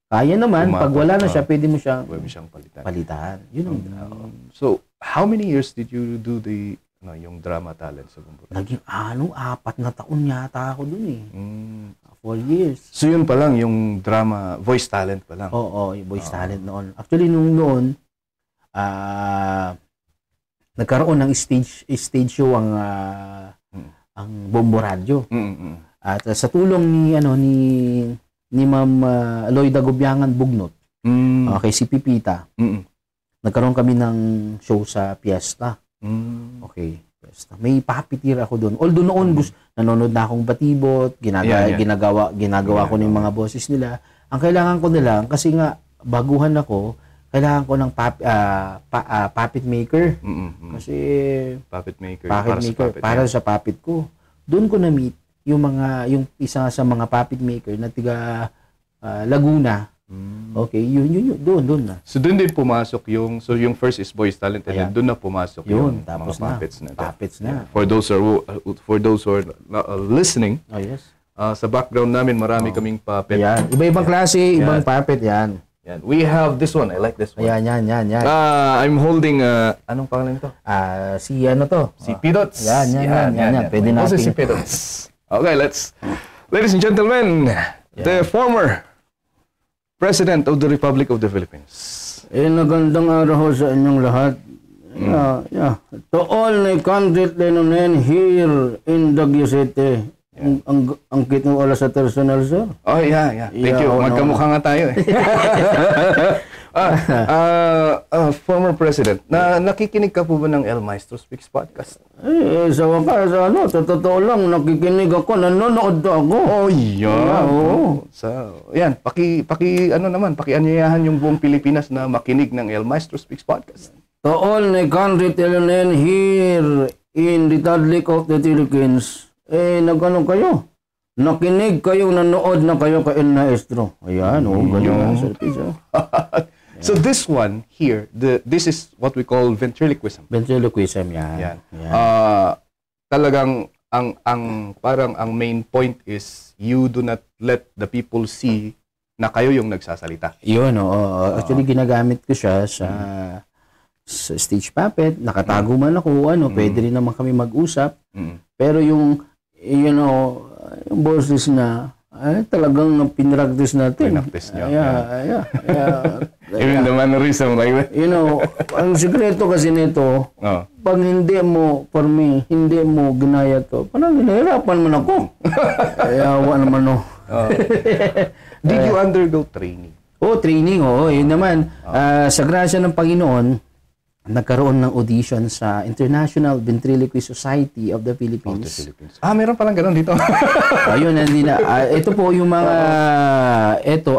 kaya naman, pag wala na siya, pwede mo siyang siyang palitan. palitan. Yun ang So, how many years did you do yung drama talent sa Bumbura? naging 4 na taon yata ako dun eh. 4 years. So, yun pa lang, yung drama, voice talent pa lang. Oo, yung voice talent noon. Actually, noon, nagkaroon ng stage show ang Bombo Radio. At sa tulong ni Ma'am Loida Gubiangan Bugnot, kay si Pipita, nagkaroon kami ng show sa Fiesta. Okay, Fiesta. May puppeteer ako doon. Although noon nanonood na akong batibot, ginagawa ko ng mga boses nila. Ang kailangan ko na lang, kasi nga baguhan ako, kailangan ko ng puppet maker. Kasi Puppet maker. para sa puppet ko. Doon ko na-meet yung isa sa mga puppet maker na tiga Laguna. Okay, yun doon na. So doon din pumasok yung first is voice talent and then doon na pumasok yung tapos mga puppets na. Puppets na. For those who are listening, Yes. sa background namin marami kaming puppet. Ayan. Iba-ibang klase, ibang puppet yan. Yan. We have this one. I like this one. Ayan. I'm holding anong pangalan ito? Si Si Pidots. Yan. Pwede natin. Si Pidots. Okay, ladies and gentlemen, the former President of the Republic of the Philippines. Magandang araw sa inyong lahat. To all the countrymen here in Baguio City. Ang kit mo wala sa personal, sir. Oh, yeah. Thank you. Magkamukha nga tayo eh. Former President, nakikinig ka po ba ng El Maestro Speaks podcast? Sa wakas, sa totoo lang, nakikinig ako, nanonood ako. Oh, yeah. Oo. So, yan, pakianyayahan yung buong Pilipinas na makinig ng El Maestro Speaks podcast. To all the countrymen here in the Republic of the Philippines, nagano kayo? Nakinig kayo, nanood na kayo kay El Maestro. Ayan, ganyan. So this one here, this is what we call ventriloquism. Ventriloquism, yan. Talagang parang ang main point is you do not let the people see na kayo yung nagsasalita. Yun, actually ginagamit ko siya sa stage puppet. Nakatago man ako, pwede rin naman kami mag-usap. Pero yung yung boses na talagang pinractice natin. Pinractice nyo. Even the mannerism like that. Ang sikreto kasi nito, pag hindi mo ginaya to, parang hinahirapan man ako. Awa naman Did you undergo training? Training, yun naman. Sa grasya ng Panginoon, nagkaroon ng audition sa International Ventriloquist Society of the Philippines. Meron palang ganun dito. Ayun, ito po yung mga, ito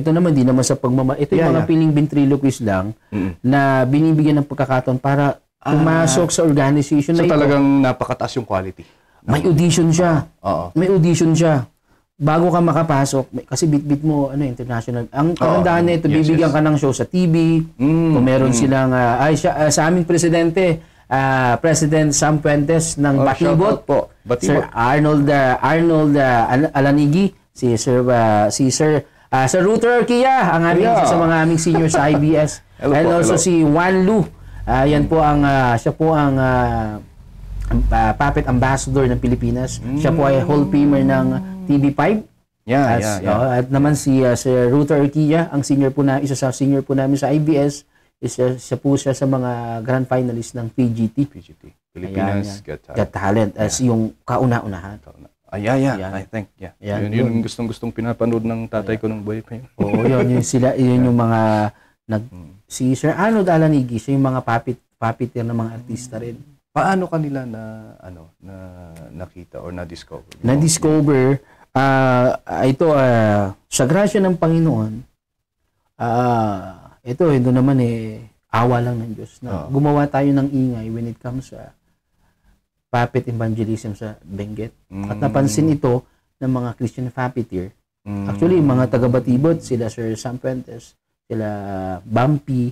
naman, di naman sa ito yung mga piling ventriloquist lang na binibigyan ng pagkakataon para pumasok sa organization na So ito. talagang napakataas yung quality. May audition siya. May audition siya. Bago ka makapasok, kasi bit-bit mo, international. Ang kagandahan na ito, bibigyan ka ng show sa TV. Kung meron silang, sa aming presidente, President Sam Puentes ng Batibot, Sir Arnold Alanigi, si Sir Sir Router Arquilla, ang aming isa sa mga aming senior sa IBS. Hello And po, also hello. si Juan Lu. Yan po ang, siya po ang puppet ambassador ng Pilipinas. Siya po ay Hall Famer ng TV5. Yeah. At naman si Sir Router Arquilla, ang senior po na, isa sa senior po namin sa IBS, siya po sa mga grand finalist ng PGT. Pilipinas Got Talent. As yung kauna-unahan. Yeah. Yan. I think, yeah. Yan. Yun yung gustong-gustong pinapanood ng tatay ko nung buhay pa yun. Oo, yun yung mga si Sir Arnold Alanigi, siya yung mga puppeteer ng mga artista rin. Paano kanila na nakita or na-discover? Na-discover ito sa grasya ng Panginoon. Ito naman awa lang ng Diyos na gumawa tayo ng ingay when it comes sa puppet evangelism sa Benguet. At napansin ito ng mga Christian puppeteer. Actually, mga taga-Batibot, sila Sir Sam Fuentes, sila Bumpy,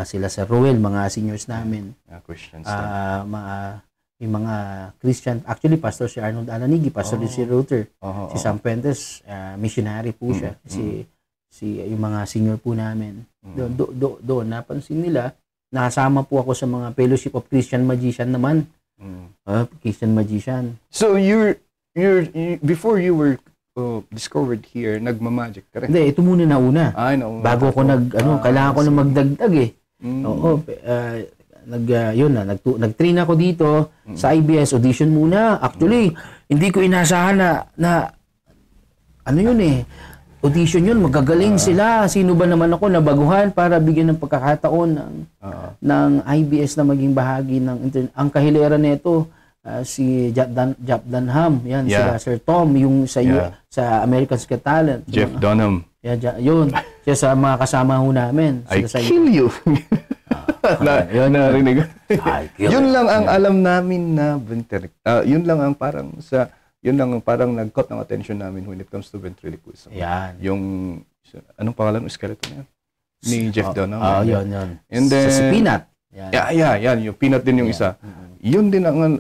sila Sir Roel, mga seniors namin. Christians. Yung mga Christian, actually, Pastor si Arnold Alanigi, Pastor si Router, si Sam Fuentes, missionary po siya. Yung mga senior po namin. Doon, napansin nila, nakasama po ako sa mga Fellowship of Christian Magician naman. Christian Magician. So before you were discovered here, nagmamagic ka rin? Hindi, ito muna nauna. Nauna. Bago ako kailangan ko na magdagdag Oo, nag-train ako dito sa IBS audition muna. Actually, hindi ko inasahan na audition yun, magagaling sila. Sino ba naman ako na baguhan para bigyan ng pagkakataon ng IBS na maging bahagi ng ang kahiliran nito si Jap Dunham, yan sila Sir Tom yung sa American's Got Talent. Jeff Dunham. Yun. Siya sa mga kasama ho namin. Kill you. Narinig. Yun lang ang alam namin na yun lang ang parang nag-caught ng attention namin when it comes to ventriloquism. Yan. Yung, anong pangalan ng skeleton yan? Ni Jeff Dunham. Yun. And then, si Peanut. Yan. Yung Peanut din yung isa. Yun din ang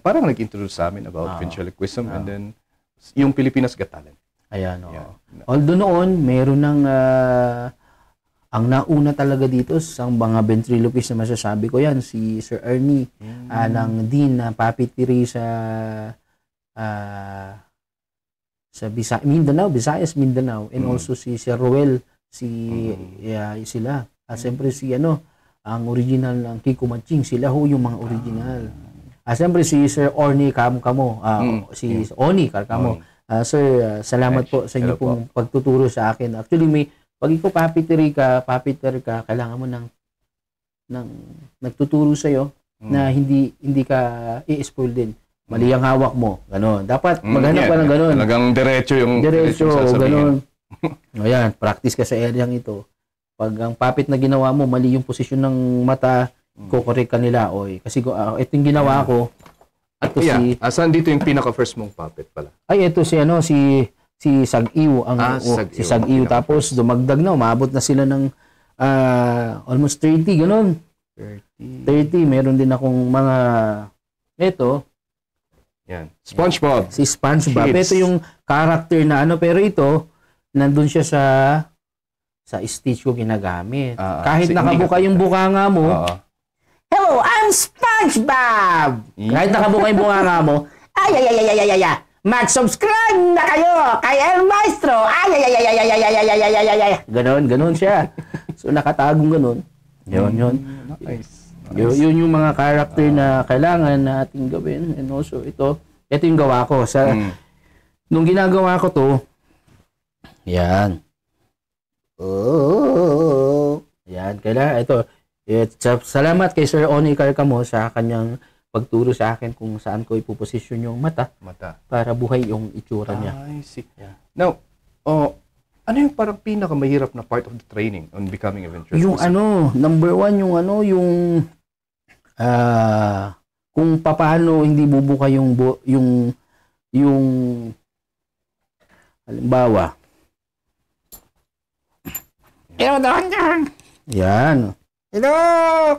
parang nag-introduce sa amin about ventriloquism and then, yung Pilipinas Got Talent. Ayan, Although noon, meron ng ang nauna talaga dito sa mga ventriloquist na masasabi ko yan, si Sir Ernie, ng Dean na puppetry sa Mindanao, Visayas, Mindanao, and also si Sir Roel, sila. Siyempre ang original ng Kiko Matching, sila ho yung mga original. Siyempre si Sir Orny Kamo, si Oni Karkamo. Sir, salamat po sa inyo pong pagtuturo sa akin. Actually, pag ikaw puppeteer ka, kailangan mo ng nagtuturo sa iyo na hindi ka i-spoil din. Mali ang hawak mo, gano'n. Dapat maghanap ka ng gano'n. Talagang diretso gano'n. Ayan, practice ka sa areang ito. Pag ang puppet na ginawa mo, mali yung posisyon ng mata, kukorek ka nila. Kasi ito yung ginawa ko. Ito saan dito yung pinaka-first mong puppet pala? Ay, ito si Sag-Iw. Si Sag-Iw. Tapos dumagdag na, umabot na sila ng almost 30, ganun. 30. Meron din akong mga, ito. Yan. SpongeBob. Si SpongeBob. Ito yung character na pero ito, nandun siya sa stage ko ginagamit. Kahit nakabuka yung bukanga mo, hello, I'm SpongeBob! Kahit nakabuka yung bukanga mo, mag-subscribe na kayo kay El Maestro! Ganon siya. So, nakatagong ganon. Yun. Nice. Yun yung mga character na kailangan natin gawin. And also, ito yung gawa ko. Nung ginagawa ko to, yan. Yan, kailangan. Ito. Salamat kay Sir Oni Carcamo sa kanyang pagturo sa akin kung saan ko ipoposisyon yung mata para buhay yung itsura niya. I see. Yeah. Now, ano yung parang pinakamahirap na part of the training on becoming a ventriloquist? Yung number one, yung kung paano hindi bubuka yung halimbawa. Yan. Hello,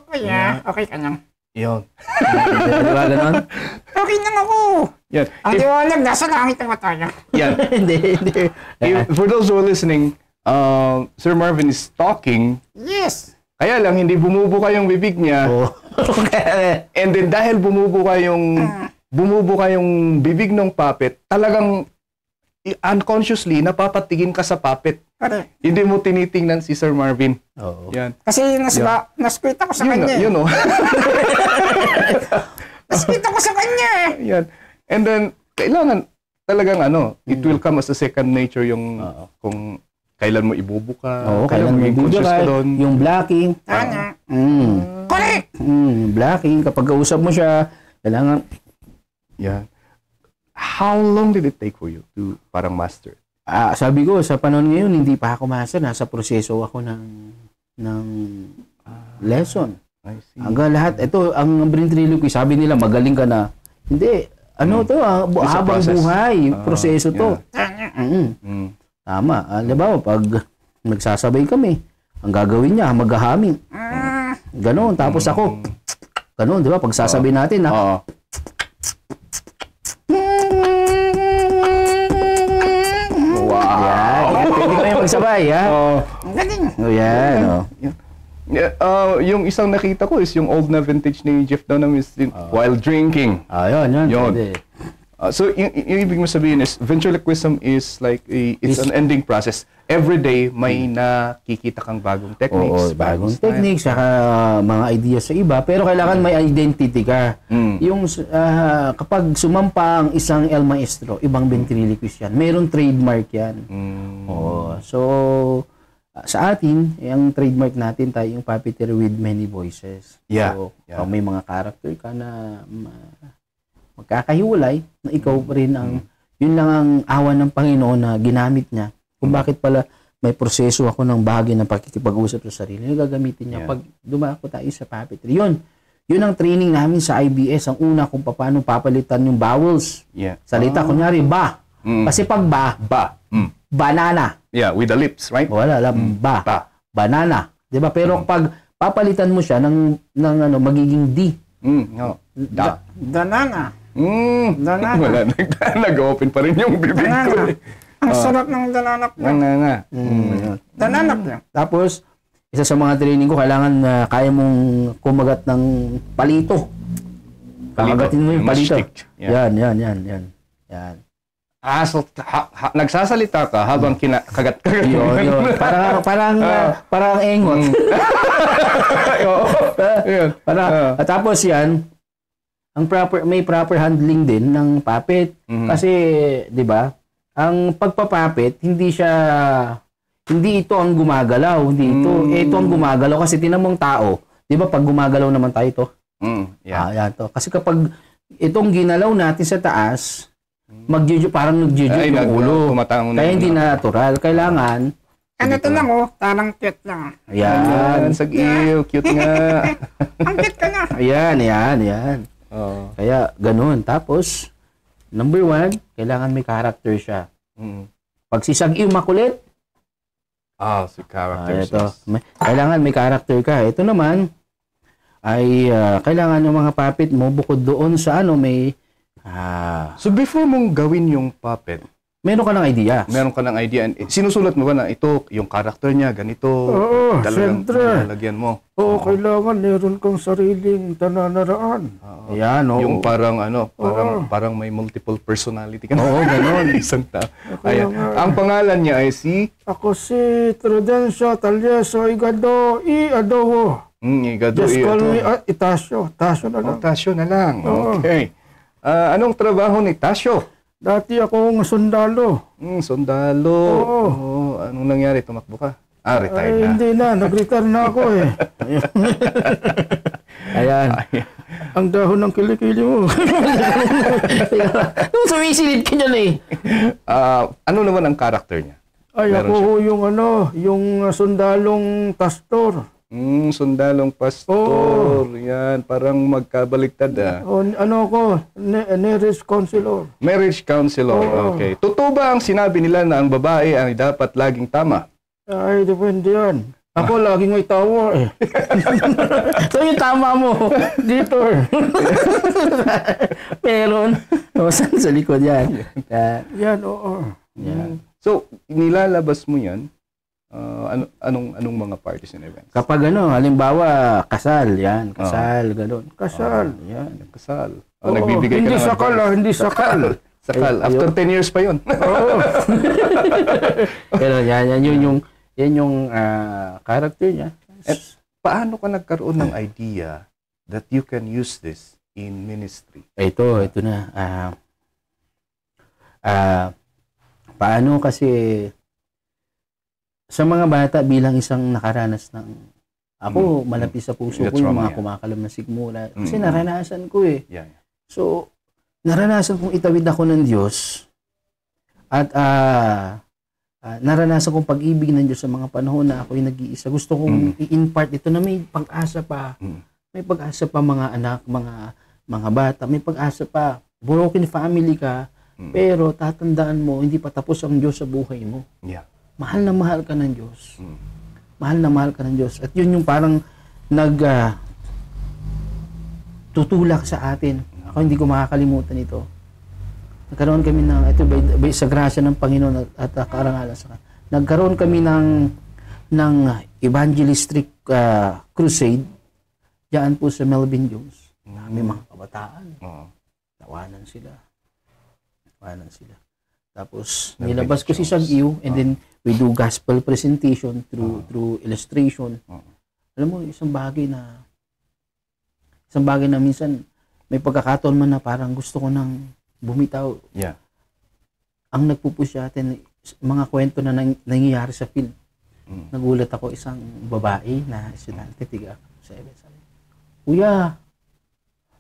kuya. Okay ka na? Yun. Diba ganon? Okay na ako. Yan. Ang liwanag, nasa langit ang mata niya. Yan. Hindi. For those who are listening, Sir Marvin is talking. Yes. Kaya lang, hindi bumubuka yung bibig niya. Oh. And then dahil bumubuka yung bibig ng puppet, talagang unconsciously napapatigin ka sa puppet. Correct. Hindi mo tinitingnan si Sir Marvin. Oo. Yan. Kasi nasquit ako sa kanya. Yun, oh. Nasquit ako sa kanya. Yan. And then, kailangan talagang it will come as a second nature yung kung kailan mo ibubuka, Oo, kailan mo conscious ka ibibigay, doon. yung blocking. Correct! Blocking, kapag kausap mo siya, kailangan... Yan. How long did it take for you to parang master? Sabi ko, sa panahon ngayon, hindi pa ako master. Nasa proseso ako ng lesson. I see. Hanggang lahat, ito, ang ventriloquy, sabi nila, magaling ka na. Hindi. Habang process. buhay, proseso to. Tama. Alam ba, pag nagsasabay kami, ang gagawin niya, maghahaming. Ganon. Tapos ako, ganon, di ba? Pag sasabihin natin, Wow! Yan. Pwede kami magsabay, ha? Ang galing. Yan, yung isang nakita ko is yung old na vintage ni Jeff Dunham is while drinking. Yun. Yun. So, yung ibig mo sabihin is, ventriloquism is like, it's an ending process. Every day, may nakikita kang bagong techniques. Bagong techniques, saka mga ideas sa iba. Pero kailangan may identity ka. Yung kapag sumampa ang isang El Maestro, ibang ventriloquist yan. Mayroong trademark yan. So, sa atin, yung trademark natin tayo yung puppeteer with many voices. Yeah. So, kung may mga character ka na magkakahiwalay, na ikaw pa rin ang, yun lang ang awa ng Panginoon na ginamit niya. Kung bakit pala may proseso ako ng bahagi ng pakikipag-usap sa sarili, na gagamitin niya pag dumako tayo sa puppetry. Yun ang training namin sa IBS. Ang una kung paano papalitan yung vowels. Salita, kunyari, ba. Kasi pag ba, banana. Yeah, with the lips, right? Wala lang, ba. Banana. Diba? Pero pag papalitan mo siya ng magiging D. Danana. Danana. Wala, nag-open pa rin yung bibig ko. Ang sarap ng dananak niya. Dananak niya. Tapos, isa sa mga training ko, kailangan na kaya mong kumagat ng palito. Kakagatin mo yung palito. Yan. So, nagsasalita ka habang kagat-kagat. Yun. Parang engot. Tapos yan, may proper handling din ng puppet. Kasi, di ba, ang pagpapapit, hindi ito ang gumagalaw, ito ang gumagalaw kasi tinamong tao, 'di ba pag gumagalaw naman tayo ito. Yan to. Kasi kapag itong ginalaw natin sa taas, parang nagjuju yung ulo. Kaya hindi natural. Kailangan to lang tarang cute lang. Ayan, cute nga. Ang cute ka na. Ayan. Kaya ganun. Tapos number 1, kailangan may character siya. Pag si Sag makulit. Si character. Kailangan may character ka. Ito naman, ay kailangan ng mga puppet mo, bukod doon sa may... So before mong gawin yung puppet, meron ka ng idea. Sinusulat mo ba na ito, yung character niya, ganito, talagang lalagyan mo? Kailangan meron kang sariling tananaraan. Ayan, yung parang may multiple personality ka. Ganon. Isang tao. Ang pangalan niya ay Ako si Trudencio Talieso Igado Adowo. Just call me Itasio. Tasio na lang. Tasio na lang. Okay. Anong trabaho ni Tasio? Dati akong sundalo. Sundalo. Anong nangyari? Tumakbo ka? Retired na. Hindi na. Nag-retire na ako Ayan. Ang dahon ng kilikili mo. Sumisilid ka dyan Ano naman ang character niya? Ako yung sundalong pastor. Sundalong pastor. Yan, parang magkabaliktad Marriage counselor. Marriage counselor, okay. Totoo ba ang sinabi nila na ang babae ay dapat laging tama? Ay, depende yan. Ako laging may tawa So yung tama mo, dito. Meron. O, sa likod yan. Yan, oo. Yan. So, nilalabas mo yan, anong mga parties and events? Kapag halimbawa, kasal, yan. Kasal, gano'n. Kasal, yan. Kasal. Oo, Nagbibigay hindi ka ng sakal, advice. hindi sakal. Sakal. After 10 years pa yun. Oo. Pero yan yung character niya. At paano ka nagkaroon ng idea that you can use this in ministry? Ito na. Paano kasi sa mga bata bilang isang nakaranas ng ako, malapit sa puso ko yung mga kumakalam na sigmura. Kasi naranasan ko eh. Yeah. So, naranasan kong itawid ako ng Diyos at naranasan kong pag-ibig ng Diyos sa mga panahon na ako'y nag-iisa. Gusto kong i-impart ito na may pag-asa pa. May pag-asa pa mga anak, mga bata. May pag-asa pa. Broken family ka, pero tatandaan mo, hindi pa tapos ang Diyos sa buhay mo. Yeah. Mahal na mahal ka ng Diyos. Mahal na mahal ka ng Diyos. At yun yung parang tutulak sa atin. Ako hindi ko makakalimutan ito. Nagkaroon kami ng, ito sa grasya ng Panginoon at karangalan sa kanya. Nagkaroon kami ng evangelistic crusade diyan po sa Melvin Jones. May mga kabataan. Tawanan sila. Tapos, nilabas ko si Sagiw and then we do gospel presentation through illustration. Alam mo, isang bagay na minsan may pagkakataon man na parang gusto ko nang bumitaw. Yeah. Ang nagpupush sa atin, mga kwento na nangyayari sa film. Nagulat ako, isang babae na estudyante, tiga 7. Sabi, Kuya,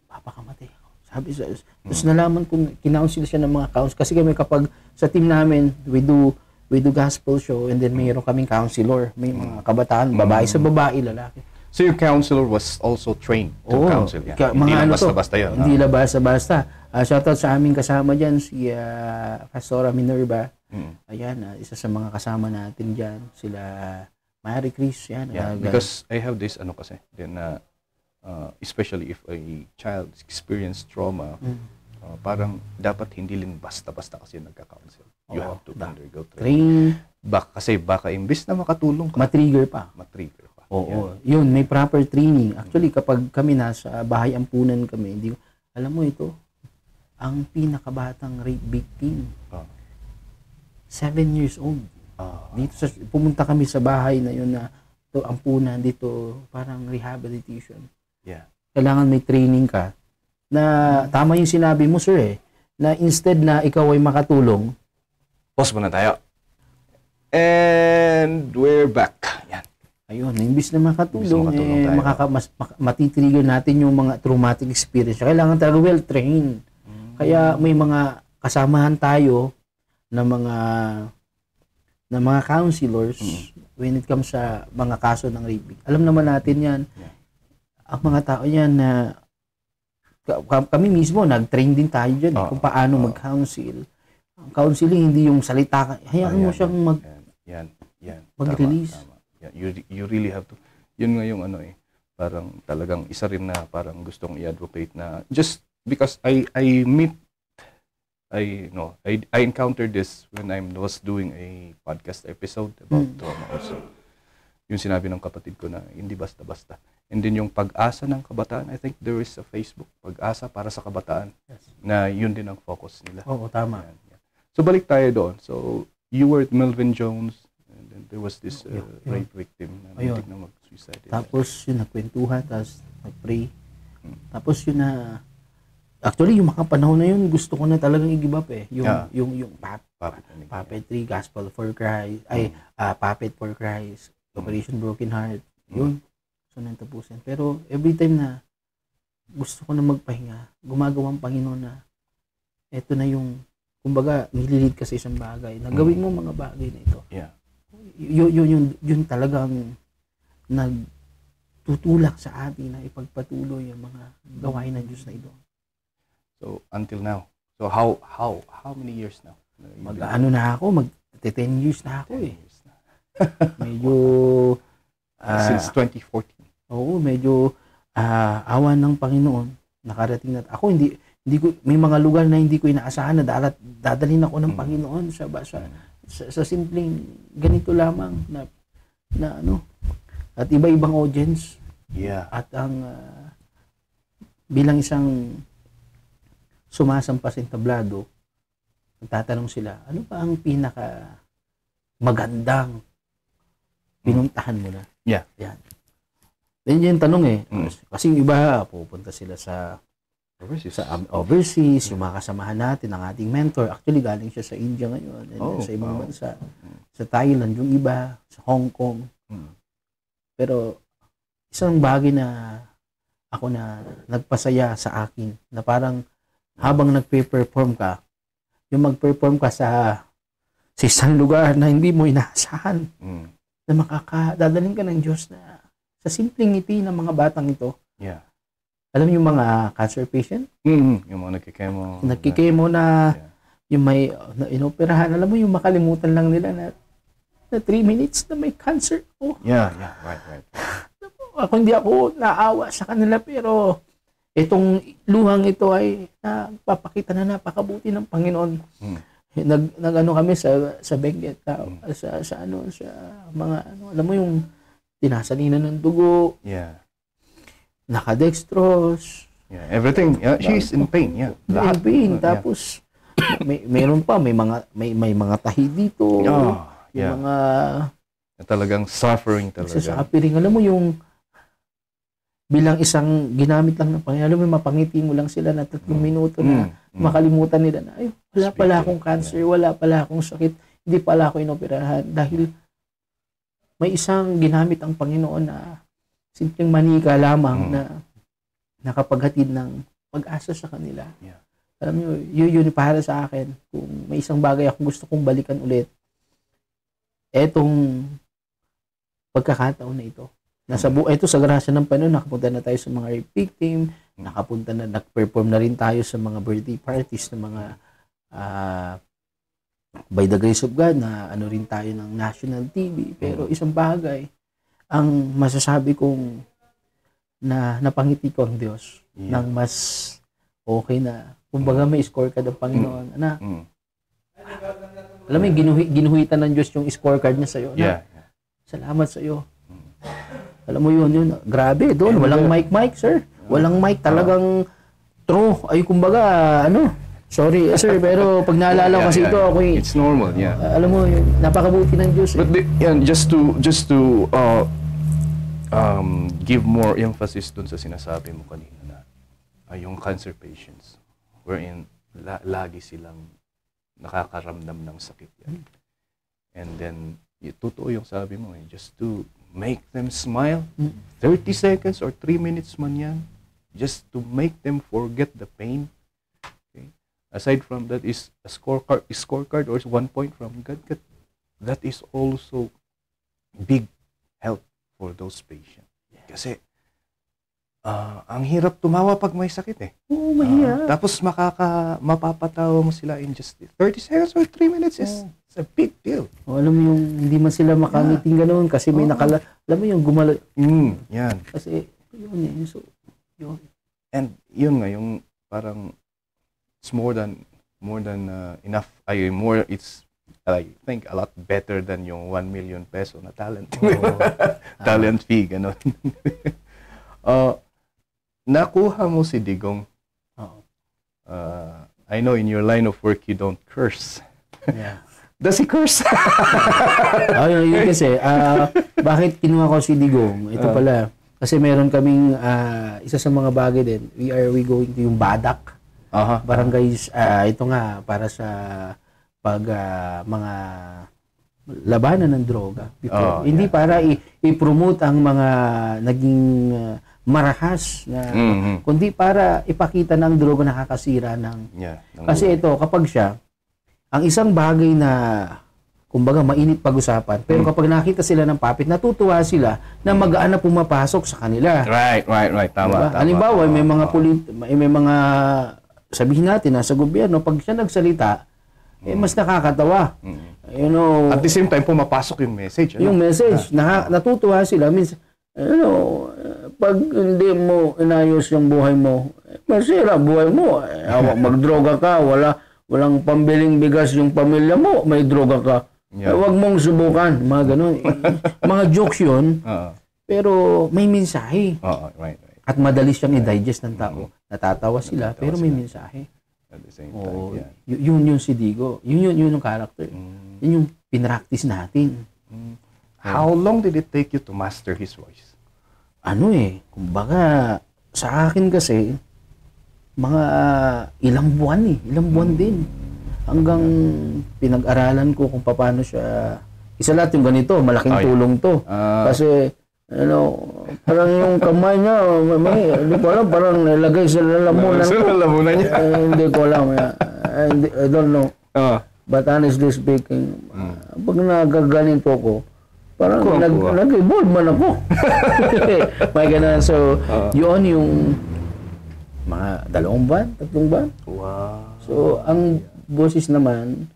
papakamatay ako. Sabi, tapos nalaman kong kinounsel siya ng mga counsel. Kasi kami kapag sa team namin, we do gospel show and then mayroon kaming counselor. May mga kabataan, babae sa babae, lalaki. So your counselor was also trained to counsel yan? Hindi lang basta-basta yan? Hindi lang basta-basta. Shoutout sa aming kasama dyan, si Pastora Minerva. Ayan, isa sa mga kasama natin dyan. Sila Mary Chris. Yan, because I have this, kasi, then, especially if a child experienced trauma, parang dapat hindi lang basta-basta kasi nagka-counsel. You have to undergo training. Kasi baka imbis na makatulong ka, matrigger pa. Oo. Yun, may proper training. Actually, kapag kami nasa bahay ampunan kami, alam mo ito, ang pinakabatang rape victim. 7 years old. Pumunta kami sa bahay na yun na ampunan dito, parang rehabilitation. Yeah. Kailangan may training ka na tama yung sinabi mo, sir, na instead na ikaw ay makatulong. Pause muna tayo. And we're back. Yan. Ayun, imbis na makatulong matitrigger natin yung mga traumatic experience. Kailangan talaga well-trained. Kaya may mga kasamahan tayo na mga counselors when it comes sa mga kaso ng rape. Alam naman natin yan. Yeah. Ang mga tao yan na kami mismo, nag-train din tayo dyan kung paano mag-counsel. Ang counseling, hindi yung salita. Hayaan mo siyang mag-release. Tama. You really have to. Yun nga yung parang talagang isa rin na parang gustong i-advocate na just because I encountered this when I was doing a podcast episode about trauma also. Yung sinabi ng kapatid ko na hindi basta-basta. And then yung pag-asa ng kabataan, I think there is a Facebook, pag-asa para sa kabataan, na yun din ang focus nila. Oo, tama. Yan. So balik tayo doon. So you were at Melvin Jones, and then there was this rape victim na muntik na mag-suicide. Tapos yun, nagkwentuhan, tapos nag-pray. Tapos yun na, actually yung mga panahon na yun, gusto ko na talagang i-give up yung puppetry, Gospel for Christ, Puppet for Christ, Operation Broken Heart, yun. So, nantapusin. Pero, every time na gusto ko na magpahinga, gumagawa ang Panginoon na eto na yung, kumbaga, nililid ka sa isang bagay, na gawin mo mga bagay na ito. Yeah. Yun talagang nagtutulak sa atin na ipagpatuloy ang mga gawain ng Diyos na ito. So, until now. So, how many years now? Mag-10 years na ako eh. Medyo since 2014. Oo, medyo awan ng Panginoon nakarating na. Ako hindi may mga lugar na hindi ko inaasahan na dadalhin ako ng Panginoon sa simpleng ganito lamang na ano, at iba-ibang audience. Yeah. At ang bilang isang sumasampas entablado, tatanong sila, ano ba ang pinaka magandang pinuntahan mo na? Yeah. Yan. Yan yung tanong eh. Kasi yung iba, pupunta sila sa overseas, yung mga kasamahan natin, ang ating mentor. Actually, galing siya sa India ngayon, and sa ibang bansa. Sa Thailand, yung iba, sa Hong Kong. Pero, isang bagay na ako na nagpasaya sa akin, na parang habang nagpe-perform ka, yung mag-perform ka sa isang lugar na hindi mo inaasahan, na makakadadaling ka ng Diyos na sa simpleng ngiti ng mga batang ito. Yeah. Alam yung mga cancer patient? Yung mga nagkikemo. Nagkikemo na yung may inoperahan. Alam mo yung makalimutan lang nila na 3 minutes na may cancer. Oh. Yeah, right. Ako hindi ako naawa sa kanila, pero itong luhang ito ay nagpapakita na napakabuti ng Panginoon. Nag-ano kami sa Benguet, sa mga alam mo yung tinasalinan ng dugo. Yeah. Nakadextrose. Yeah, everything. Yeah, she's in pain. Yeah. In pain. Tapos mayroon pa may mga tahi dito. Yeah. Yung mga talagang suffering talaga. Suffering. Alam mo yung bilang isang ginamit lang ng Panginoon, alam mo, mapangiti mo lang sila na 3 minuto na makalimutan nila na, ay, wala pala akong cancer, wala pala akong sakit, hindi pala ako inoperahan. Dahil may isang ginamit ang Panginoon na simpleng manika lamang na nakapaghatid ng pag-asa sa kanila. Yeah. Alam mo, yun para sa akin. Kung may isang bagay akong gusto kong balikan ulit, etong pagkakataon na ito. Ito sa grasya ng Panginoon, nakapunta na tayo sa mga rape victim, nag-perform na rin tayo sa mga birthday parties ng mga by the grace of God na ano rin tayo ng national TV. Pero isang bagay, ang masasabi kong na napangiti ko ang Diyos ng mas okay na, kumbaga may scorecard ang Panginoon. Alam mo, ginuhitan ng Diyos yung scorecard niya sa'yo. Salamat sa'yo. Alam mo yun, grabe, doon, walang mic, sir. Walang mic, talagang true. Ay, kumbaga, sorry, sir, pero pag naalala ko kasi ito, ako it's normal, alam mo, napakabuti ng Diyos. But just to give more emphasis dun sa sinasabi mo kanina na yung cancer patients, wherein lagi silang nakakaramdam ng sakit yan. And then, totoo yung sabi mo, just to make them smile, 30 seconds or 3 minutes man yan, just to make them forget the pain. Okay? Aside from that is a scorecard or 1 point from God. That is also big help for those patients. Kasi ang hirap tumawa pag may sakit eh. Oo, mahirap. Tapos mapapatawa mo sila in just 30 seconds or 3 minutes is it's a big deal. Alam mo yung hindi man sila makangiting ganoon kasi may alam mo yung gumalo. Yan. Kasi yun. So, yun. And yun nga yung parang it's more than enough. It's I think a lot better than yung 1 million peso na talent. Talent fee gano'n. Nakuha mo si Digong. I know in your line of work you don't curse. Yeah. Does he curse? Yun kasi, bakit kinuha ko si Digong? Ito pala, kasi meron kaming isa sa mga bagay din. We going to yung Badak. Barangays, ito nga, para sa mga labanan ng droga. Hindi para i-promote ang mga naging marahas na, kundi para ipakita na ang droga nakakasira ng kasi ito, kapag siya, ang isang bagay na, kumbaga, mainit pag-usapan, pero kapag nakita sila ng puppet, natutuwa sila na magaan na pumapasok sa kanila. Right. Tama, diba? Halimbawa, may mga, sabihin natin, sa gobyerno, pag siya nagsalita, mas nakakatawa. At the same time, pumapasok yung message. Yung message, natutuwa sila. Means, pag hindi mo inayos yung buhay mo, masira buhay mo. Magdroga ka, walang pambiling bigas yung pamilya mo, may droga ka. Huwag mong subukan, mga ganun. Mga jokes yun, pero may mensahe. Right. At madali siyang i-digest ng tao. Natatawa sila, pero may mensahe. At the same time, Yun si Digo. Yun yung character. Yun yung pinractice natin. How long did it take you to master his voice? Kumbaga, sa akin kasi, mga ilang buwan din. Hanggang pinag-aralan ko kung paano siya, isa lahat yung ganito, malaking tulong to. Kasi, parang yung kamay niya, hindi ko alam, parang nilagay sa lalamunan ko. Sa lalamunan niya? Hindi ko alam. I don't know. But honestly speaking, pag nagaganito ko, parang nag-evolve man ako. May ganun. So, yun yung mga 2 buwan, 3 buwan. Wow. So, ang boses naman,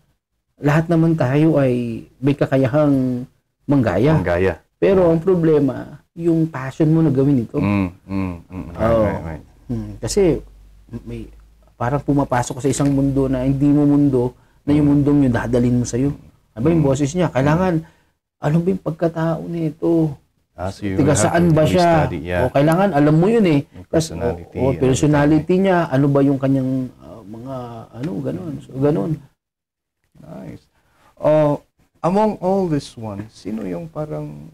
lahat naman tayo ay may kakayahang manggaya. Pero ang problema, yung passion mo na gawin ito. Right. Kasi, may, parang pumapasok ka sa isang mundo na hindi mo mundo, na yung mundong yung dadalhin mo sa'yo. Ano ba yung boses niya? Kailangan, ano ba yung pagkatao nito? So Tiga saan ba siya? O kailangan, alam mo yun eh. Personality niya, ano ba yung kanyang mga, ganun. So, ganun. Nice. Among all this one, sino yung parang,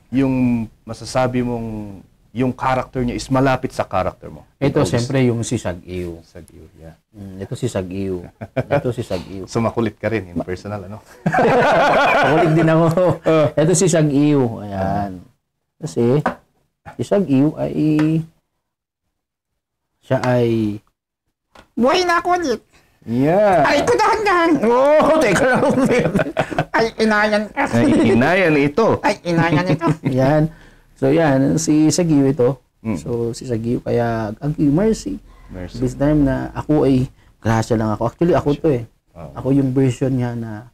yung masasabi mong, yung character niya is malapit sa character mo? Ito, siyempre, yung si Sag-Ew. Yeah. Ito si Sag-Ew. So, makulit ka rin in personal, ano? Makulit din ako. Ito si Sag-Ew. Ayan. Kasi, si Sag-Ew siya ay buhay na ako ulit. Yeah. Ay, ko dahan-dahan. Teka lang. Ay, inayan. Inayan ito. Ay, inayan ito. Yan. So, yan. Si Sag-Ew ito. So, si Sag-Ew, kaya, Mercy. This time na ako ay, grasya lang ako. Actually, ako to eh. Ako yung version niya na,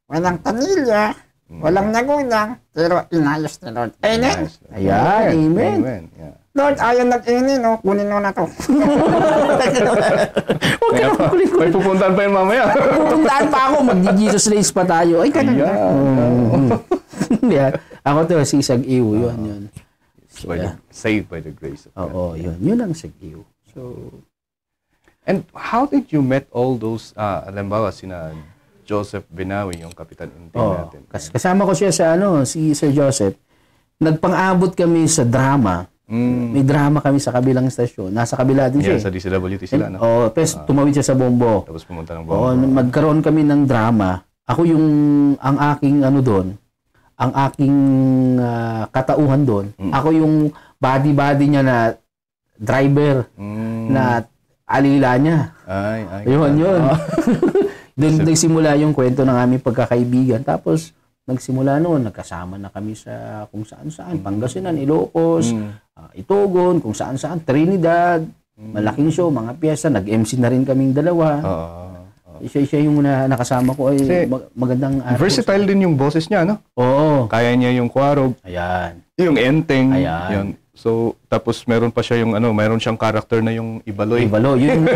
walang tanilya, walang nagulang, pero inayos ni Lord. Amen? Ayan, amen. Yeah. Lord, ayaw nag-inin, kunin mo na to. May pupuntahan pa yun mamaya. Pupuntahan pa ako, mag-Jesus race pa tayo. Ay, ganun na. Yeah. Ako to, si Sag-Ew, yun. So, Saved by the grace of God. Oo, yun ang Sag-Ew. So, and how did you met all those, halimbawa, sina Joseph Benawi, yung Kapitan Inting natin? Kasama ko siya sa, si Sir Joseph. Nagpang-abot kami sa drama. May drama kami sa kabilang estasyon. Nasa kabila din siya. Sa DCWT sila, no? Tapos tumawid siya sa Bombo. Tapos pumunta ng Bombo. Magkaroon kami ng drama. Ako ang aking doon, ang aking katauhan doon. Ako yung body niya na driver na alila niya. Yun. Doon nagsimula yung kwento ng aming pagkakaibigan. Tapos, nagsimula noon, nagkasama na kami sa kung saan-saan. Pangasinan, Ilocos, Itogon, kung saan-saan. Trinidad, malaking show, mga piyesa. Nag-MC na rin kaming dalawa. Siya yung nakasama ko ay magandang araw. Versatile din yung boses niya, no? Oo. Kaya niya yung Kwarog. Ayan. Yung Enteng. Ayan. Yun. So, tapos meron pa siya yung mayroon siyang character na yung Ibaloy. Yun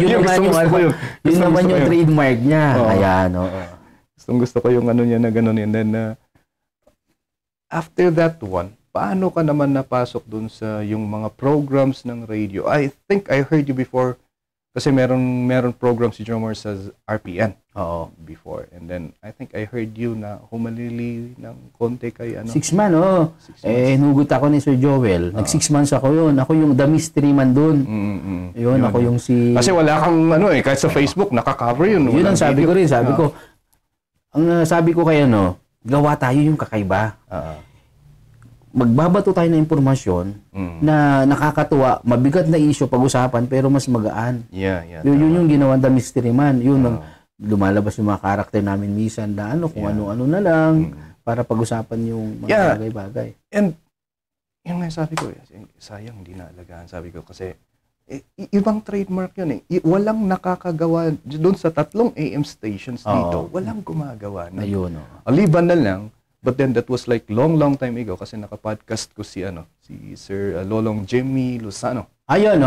naman yung trademark niya. Ayan, Gusto ko yung niya na gano'n. And then, after that one, paano ka naman napasok dun sa yung mga programs ng radio? I think I heard you before, kasi meron program si Jomar sa RPN. Before. And then, I think I heard you na humalili ng konti kay 6 months, hinugot ako ni Sir Joel. Nag 6 months ako yun. Ako yung The Mystery Man dun. Yun, ako yung si... Kasi wala kang kahit sa Facebook, nakaka-cover yun. Yun ang sabi ko rin. Ang sabi ko kayo, gawa tayo yung kakaiba. Magbabato tayo ng impormasyon na nakakatuwa, mabigat na issue pag-usapan, pero mas magaan. Yun yung ginawa The Mystery Man. Yun, lumalabas yung mga karakter namin minsan na kung ano-ano na lang para pag-usapan yung mga bagay-bagay. And, yung sabi ko, sayang hindi naalagaan. Sabi ko kasi, ibang trademark yun walang nakakagawa doon sa 3 AM stations dito. Walang gumagawa. Ayun. Liban na lang But then that was like long time ago kasi naka-podcast ko si Sir Lolong Jimmy Lozano. Ayun,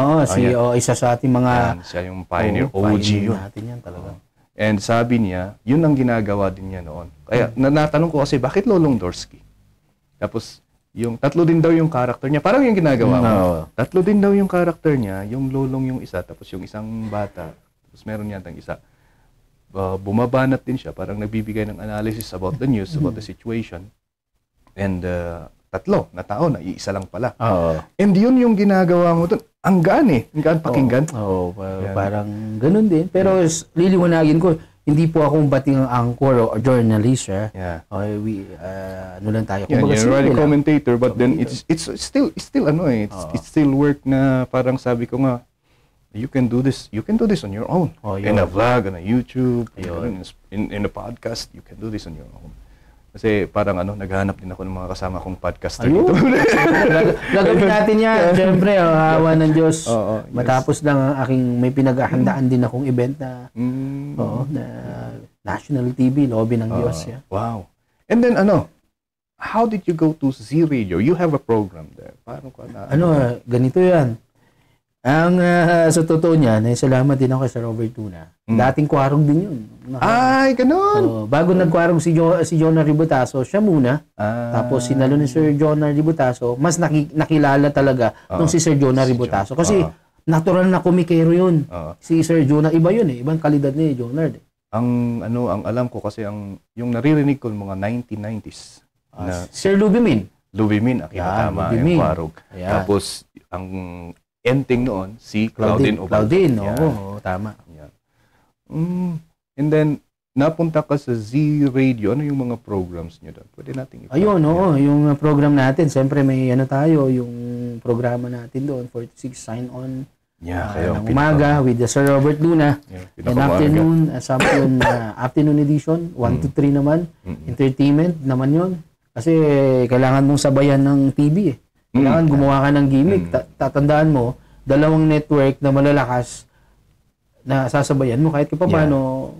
isa sa ating mga Yan, siya yung pioneer, OG yun. natin yan talaga. And sabi niya, yun ang ginagawa din niya noon. Kaya natanong ko kasi, bakit Lolong Dorsky? Tapos, yung tatlo din daw yung character niya. Parang yung ginagawa mo. Tatlo din daw yung character niya, yung Lolong yung isa, tapos yung isang bata, tapos meron yatang isa. Bumabanat din siya, parang nagbibigay ng analysis about the news, about the situation. And tatlo na tao, na iisa lang pala. And yun yung ginagawa mo doon. Ang gaan Ang gaan pakinggan. Parang ganun din. Pero liliwanagin ko, hindi po akong bating anchor o journalist. Yeah. Ano lang tayo. Yeah, you're a commentator, but then it's still still work na parang sabi ko nga, you can do this on your own. In a vlog, on a YouTube, in a podcast, you can do this on your own. Kasi parang naghahanap din ako ng mga kasama kong podcaster dito. Gagawin natin yan. Siyempre, hawa ng Diyos. Matapos lang ang aking may pinaghahandaan din akong event na na National TV, Lobby ng Diyos. Wow. And then how did you go to Z Radio? You have a program there. Paano ka na? Ganito yan. Ang sa totoo niyan, salamat din ako sa Robert Tuna. Dating kwarong din yun. Ay, ganun! Bago nagkwarong si Jonah Ributaso, siya muna. Tapos sinalo ni Sir Jonah Ributaso, mas nakilala talaga nung si Sir Jonah Ributaso. Kasi natural na komikero yun. Si Sir Jonah, iba yun Ibang kalidad ni Jonah. Ang alam ko kasi yung naririnig ko mga 1990s. Sir Lubimin. Lubimin, tama, yung kwarog. Tapos, ang ending noon, si Claudine Obaldo. Tama. Yeah. And then, napunta ka sa Z Radio. Ano yung mga programs niyo doon? Pwede nating yung program natin. Siyempre may tayo, yung programa natin doon, 46 Sign On. Ng umaga with the Sir Robert Luna. And afternoon, afternoon edition, 1 to 3 naman. Entertainment naman yun. Kasi kailangan mong sabayan ng TV Kailangan gumawa ka ng gimmick. Tatandaan mo, dalawang network na malalakas na sasabayan mo kahit paano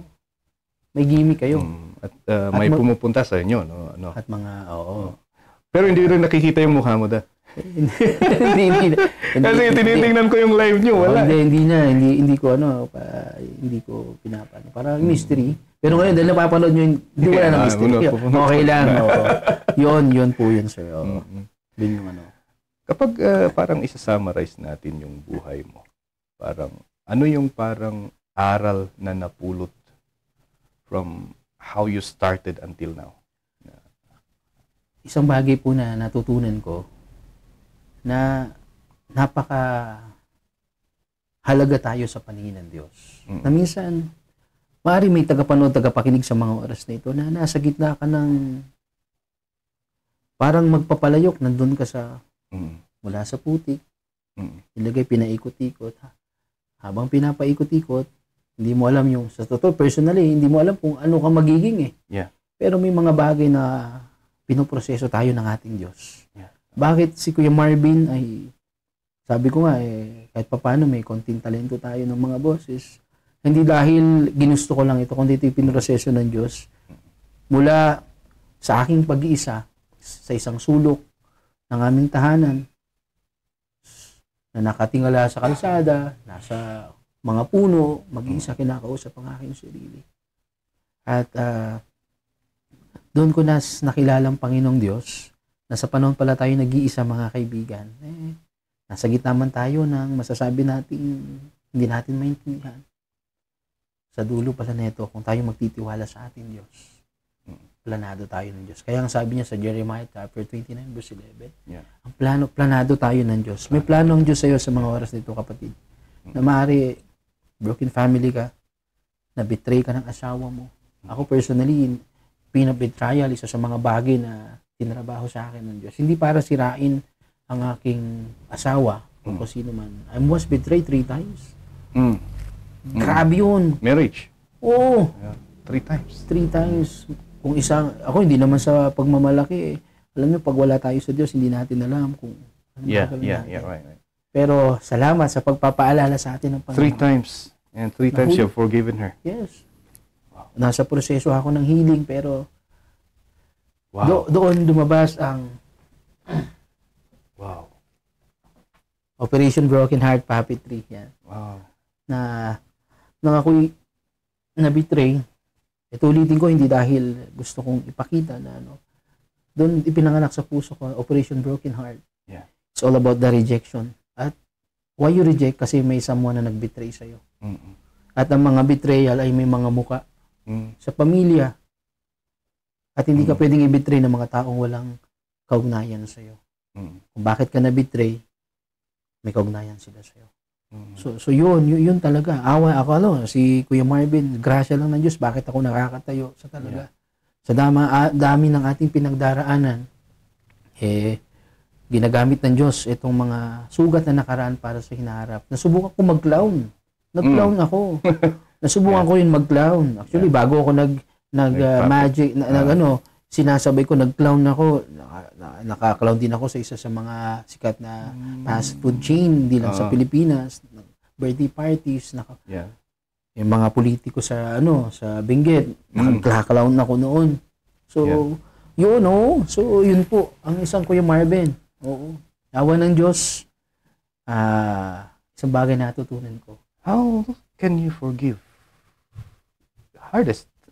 may gimmick kayo. At may pumupunta sa inyo, no? At mga, Pero hindi rin nakikita yung mukha mo da. hindi. Kasi tinitingnan ko yung live nyo, wala. Hindi ko pinapano. Parang mystery. Pero ngayon, dahil napapanood nyo, hindi wala na mystery. Okay lang. Yun po yun, sir. Yun yung Kapag parang isa-summarize natin yung buhay mo, parang ano yung parang aral na napulot from how you started until now? Isang bagay po na natutunan ko na napaka halaga tayo sa paningin ng Diyos. Na minsan, maaari may tagapanood, tagapakinig sa mga oras na ito na nasa gitna ka ng parang magpapalayok, nandun ka sa mula sa putik, ilagay pinaikot-ikot. Habang pinapaikot-ikot, hindi mo alam yung, sa totoo, personally, hindi mo alam kung ano ka magiging Pero may mga bagay na pinoproseso tayo ng ating Diyos. Bakit si Kuya Marvin ay, sabi ko nga kahit papaano may konting talento tayo ng mga boses, hindi dahil ginusto ko lang ito, kundi ito yung pinoproseso ng Diyos. Mula sa aking pag-iisa, sa isang sulok ng aming tahanan na nakatingala sa kalsada, nasa mga puno, mag-iisa kinakausap ang aking sarili. At doon ko nakilala ang Panginoong Diyos na sa panahon pala tayo nag-iisa mga kaibigan. Nasa gitna man tayo ng masasabi natin hindi natin maintindihan. Sa dulo pala nito kung tayo magtitiwala sa ating Diyos. Planado tayo ng Diyos. Kaya ang sabi niya sa Jeremiah chapter 29 verse 11, ang planado tayo ng Diyos. May plano ang Diyos sa iyo sa mga oras nito, kapatid. Na maaari broken family ka, na betray ka ng asawa mo. Ako personally, pinabetrayal, isa sa mga bagay na tinrabaho sa akin ng Diyos. Hindi para sirain ang aking asawa o sino man. I was betrayed 3 times. Grabe yun. Marriage? Oo. 3 times. 3 times. Kung ako hindi naman sa pagmamalaki Alam niyo, pag wala tayo sa Diyos, hindi natin alam kung ano gagawin natin. Right. Pero salamat sa pagpapaalala sa atin ng Panginoon. 3 times. And 3 times you have forgiven her. Yes. Nasa proseso ako ng healing, pero Wow. Doon lumabas ang Wow. Operation Broken Heart Puppetry. Yan. Wow. Na nang ako'y na-betray, ito ulitin ko hindi dahil gusto kong ipakita na doon ipinanganak sa puso ko, Operation Broken Heart. Yeah. It's all about the rejection. At why you reject? Kasi may someone na nag-betray sa'yo. Mm-mm. At ang mga betrayal ay may mga muka. Mm. Sa pamilya. At hindi ka pwedeng i-betray ng mga taong walang kaugnayan sa'yo. Mm. Kung bakit ka na-betray, may kaugnayan sila sa'yo. Mm. So yun talaga. Awa ako, si Kuya Marvin, grasya lang ng Diyos, bakit ako nakakatayo sa talaga. Sa dami ng ating pinagdaraanan, ginagamit ng Diyos itong mga sugat na nakaraan para sa hinaharap. Nasubukan ko mag-clown. Nag-clown ako. Nasubukan ko yun mag-clown. Actually, bago ako nag-magic, sinasabay ko, nag-clown ako. Naka-clown din ako sa isa sa mga sikat na fast food chain, hindi lang sa Pilipinas. Birthday parties. Yung mga politiko sa Benguet, naka-clown ako noon. So, So, yun po, ang isang Kuya Marvin. Oo. Awa ng Diyos, isang bagay na natutunan ko. How can you forgive?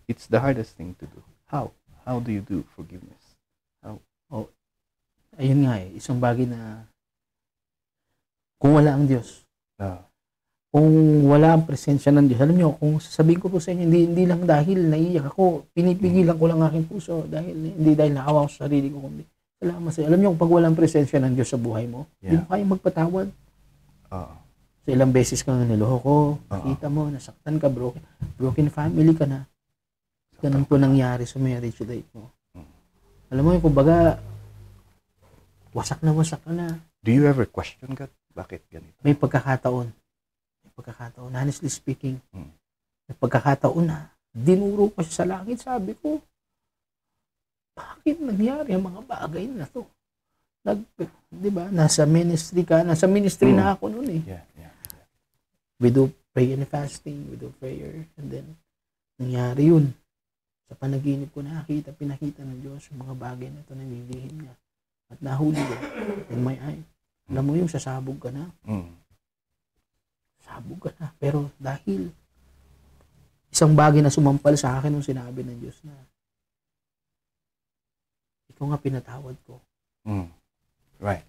It's the hardest thing to do. How do you do forgiveness? Ayun nga isang bagay na kung wala ang Diyos, kung wala ang presensya ng Diyos, alam nyo, kung sasabihin ko po sa inyo, hindi lang dahil naiiyak ako, pinipigilan ko lang aking puso, hindi dahil naawa ko sa sarili ko, kundi salamat sa. Alam nyo, kung pag walang presensya ng Diyos sa buhay mo, hindi mo kayang magpatawad. So ilang beses kang niloko, nakita mo, nasaktan ka, broken family ka na. Ganun po nangyari sa marriage life mo. Alam mo yung kumbaga, wasak ka na. Do you ever question God? Bakit ganito? May pagkakataon. Honestly speaking, may pagkakataon na dinuro ko siya sa langit. Sabi ko, bakit nangyari ang mga bagay na to? Di ba? Nasa ministry na ako noon eh. Yeah. We do pray and fasting, we do prayer, and then nangyari yun. Sa panaginip ko pinakita ng Diyos yung mga bagay na ito na nililihim niya. At nahuli ko in my eye. Alam mo yung sasabog ka na. Sasabog ka na. Pero dahil isang bagay na sumampal sa akin nung sinabi ng Diyos na ikaw nga pinatawad ko. Right.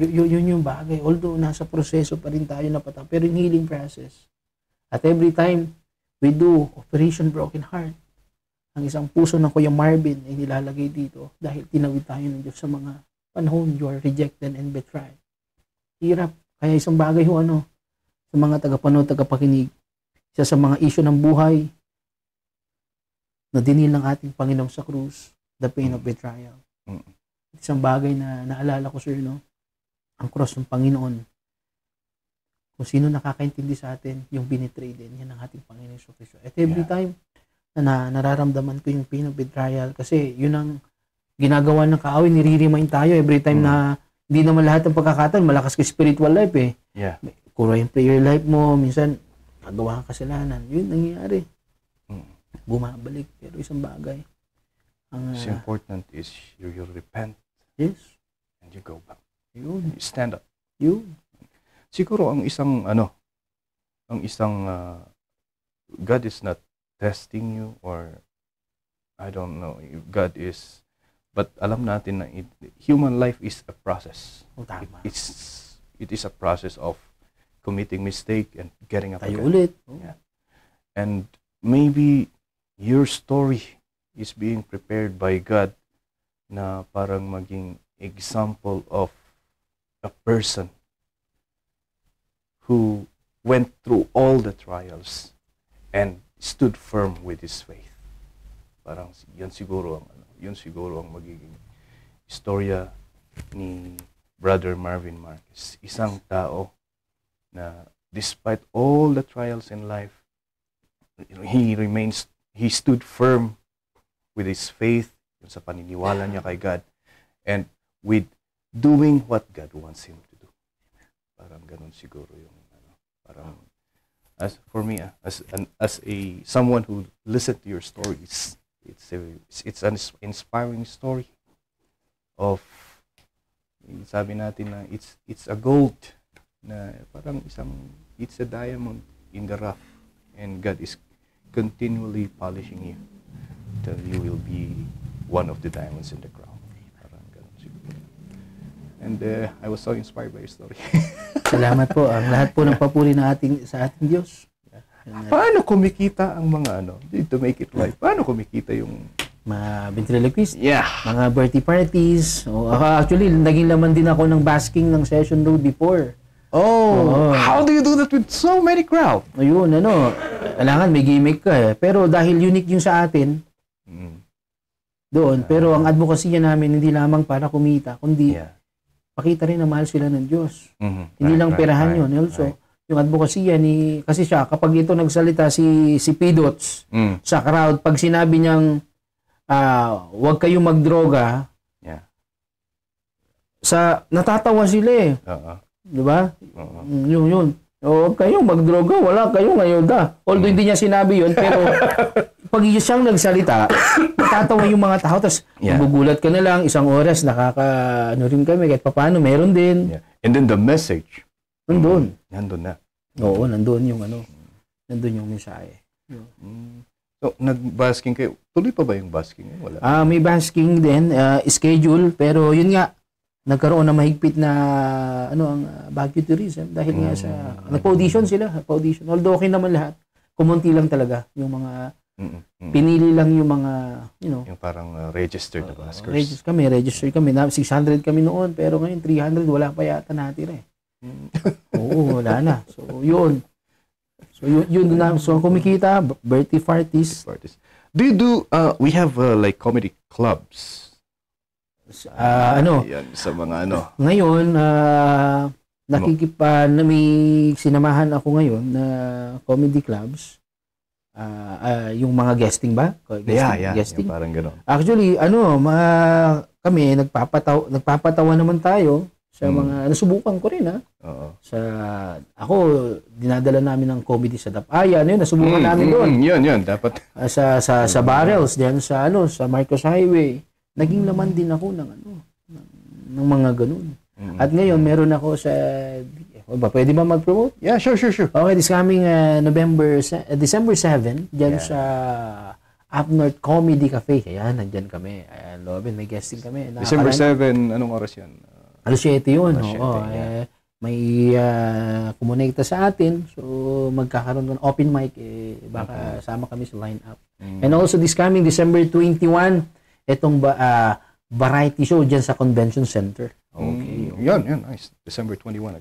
Yun yung bagay. Although nasa proseso pa rin tayo na patawad, pero yung healing process. At every time we do Operation Broken Heart, ang isang puso ng Kuya Marvin ay nilalagay dito dahil tinawid tayo ng Diyos sa mga panahon you are rejected and betrayed. Hirap. Kaya isang bagay sa mga tagapanood, tagapakinig, isa sa mga issue ng buhay na dinil ng ating Panginoon sa krus, the pain of betrayal. Isang bagay na naalala ko, sir, ang cross ng Panginoon. Kung sino nakakaintindi sa atin, yung binitray din, yan ang ating Panginoon sa Kristo. At every time na nararamdaman ko yung pain of betrayal, kasi yun ang ginagawa ng kaaway, nire-remind tayo every time na hindi naman lahat ng pagkakataon, malakas ka spiritual life eh. Yeah. Kung yung prayer life mo, minsan, nagawa kang kasalanan. Yun nangyayari. Bumabalik. Pero isang bagay. What's important is you repent. Yes. And you go back. Yun. You stand up. Yun. Siguro ang isang God is not testing you, or I don't know, God is, but alam natin na human life is a process. Tama. It is a process of committing mistake and getting up Tayo again. ulit. Yeah. And maybe your story is being prepared by God na parang maging example of a person who went through all the trials and stood firm with his faith. Parang yun siguro ang magiging istorya ni Brother Marvin Marquez. Isang tao na despite all the trials in life, he stood firm with his faith, sa paniniwala niya kay God, and with doing what God wants him to do. Parang ganun siguro yung as for me, as someone who listened to your stories, It's an inspiring story of, sabi natin na it's a gold na parang it's a diamond in the rough, and God is continually polishing you till you will be one of the diamonds in the crown. Parang ganun siguro. And I was so inspired by your story. Salamat po. Ang lahat po ng papuri sa ating Diyos. Paano kumikita ang mga to make it live? Paano kumikita yung mga ventriloquist? Yeah. Mga birthday parties. Actually, naging laman din ako ng basking ng Session Road before. Oh, how do you do that with so many crowd? Ayun, kailangan may gimmick ka eh. Pero dahil unique yung sa atin, doon. Pero ang advocacy namin, hindi lamang para kumita, kundi pakita rin na mahal sila ng Diyos. Hindi lang perahan yun. Also, yung advocacy ni, kasi siya, kapag ito nagsalita si Pidots sa crowd, pag sinabi niyang, huwag kayong magdroga, natatawa sila eh. Di ba? Yun. Huwag kayong magdroga, wala kayong ayuda. Although hindi niya sinabi yun, pero pag siyang nagsalita, natatawa yung mga tao. Tapos, magugulat ka na lang, isang oras, rin kami, kahit paano, meron din. And then the message. Nandun. Nandun na. Oo, nandun yung mensahe. So, nag-basking kayo. Tuloy pa ba yung basking? Wala. May basking din, schedule, pero yun nga, nagkaroon na mahigpit na ang Baguio Tourism dahil nga sa nagpa-audition sila, although okay naman lahat, kumunti lang talaga yung mga pinili lang yung mga yung parang registered na baskers. Registered kami na 600 kami noon, pero ngayon 300 wala pa yata natira eh. Oo, wala na. So yun na, so kumikita birthday parties. Do you do we have like comedy clubs? Yan, sa mga Ngayon, may sinamahan ako ngayon na comedy clubs. Yung mga guesting ba? Guesting. Yung parang gano'n. Actually, kami, nagpapatawa naman tayo sa mga, nasubukan ko rin ako, dinadala namin ng comedy sa Dapayan, nasubukan namin doon. Yun, dapat. Sa Barrels, diyan sa Marcos Highway. Naging laman din ako ng mga ganun. At ngayon, meron ako sa, pwede ba mag-promote? Yeah, sure. Okay, this coming December 7, dyan sa Up North Comedy Cafe. Ayan, nandyan kami. Ayan, Robin, may guesting kami. December 7, anong oras yan? Alas 7 yun. May kumonekta sa atin. So, magkakaroon ng open mic. Baka sama kami sa line-up. And also, this coming December 21, itong variety show dyan sa Convention Center. Okay. Yan, nice. December 21,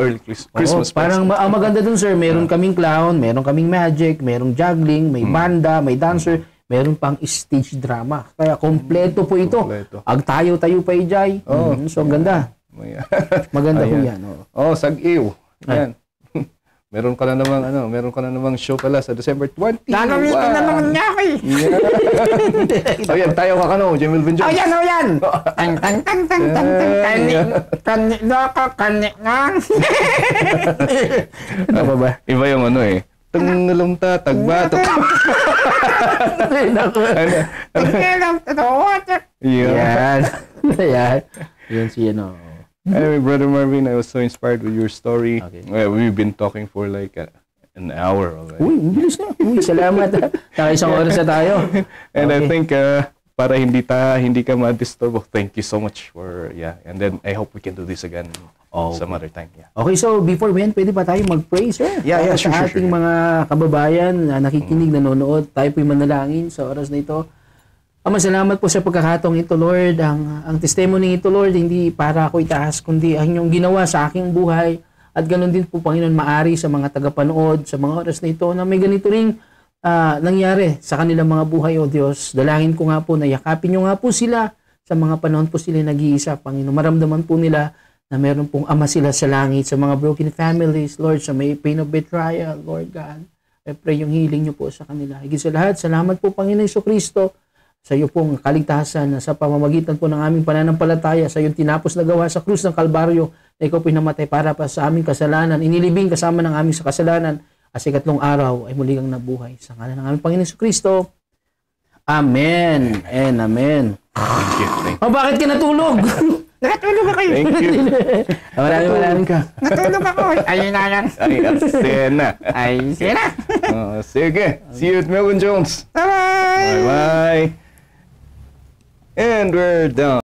early Christmas. Parang maganda dun, sir. Meron kaming clown, meron kaming magic, merong juggling, may banda, may dancer, meron pang stage drama. Kaya kompleto po ito. Agtayo-tayo pa ijay. So, ganda. Maganda po yan. Sag-iw. Yan. Meron ka na namang show pala sa December 20. Gagamitin na naman niya ako eh. Yan, tayo ka Jamil Benjo. Yan. Tang. Kani nga. Ano ba? Iba yung Tangulong ta, tagbatok. Yan. Yan si Anyway, Brother Marvin, I was so inspired with your story. Okay. We've been talking for like an hour already. Uy, bilis na. Salamat. Isang oras na tayo. And I think para hindi ka ma-disturb, thank you so much for and then I hope we can do this again some other time. Okay, so before we end, pwede ba tayo mag-pray, sir? Sure. Sa ating mga kababayan na nakikinig, nanonood, tayo po'y manalangin sa oras na ito. Ama, salamat po sa pagkakataong ito, Lord. Ang testimony ito, Lord, hindi para ako itaas, kundi ang inyong ginawa sa aking buhay. At ganoon din po, Panginoon, maari sa mga tagapanood, sa mga oras na ito, na may ganito ring nangyari sa kanilang mga buhay, O Diyos. Dalangin ko nga po na yakapin nyo nga po sila sa mga panahon po sila nag-iisa, Panginoon. Maramdaman po nila na meron pong Ama sila sa langit, sa mga broken families, Lord, sa may pain of betrayal, Lord God. I pray yung healing nyo po sa kanila. Higit sa lahat, salamat po, Panginoon Jesucristo, sa iyo pong kaligtasan na sa pamamagitan po ng aming pananampalataya sa iyong tinapos na gawa sa krus ng Kalbaryo na ikaw pinamatay para pa sa aming kasalanan. Inilibing kasama ng aming sa kasalanan at sa ikatlong araw ay muli kang nabuhay. Sa ngalan ng aming Panginoon Jesucristo. Amen. And amen. Thank you. Thank you. Oh, bakit ka natulog? Natulog ako. Thank you. Maraming ka. Natulog ako. Ayun na yan. Ay, asena. Ay, sila. Sige. See you at Melvin Jones. Bye-bye. Bye-bye. And we're done.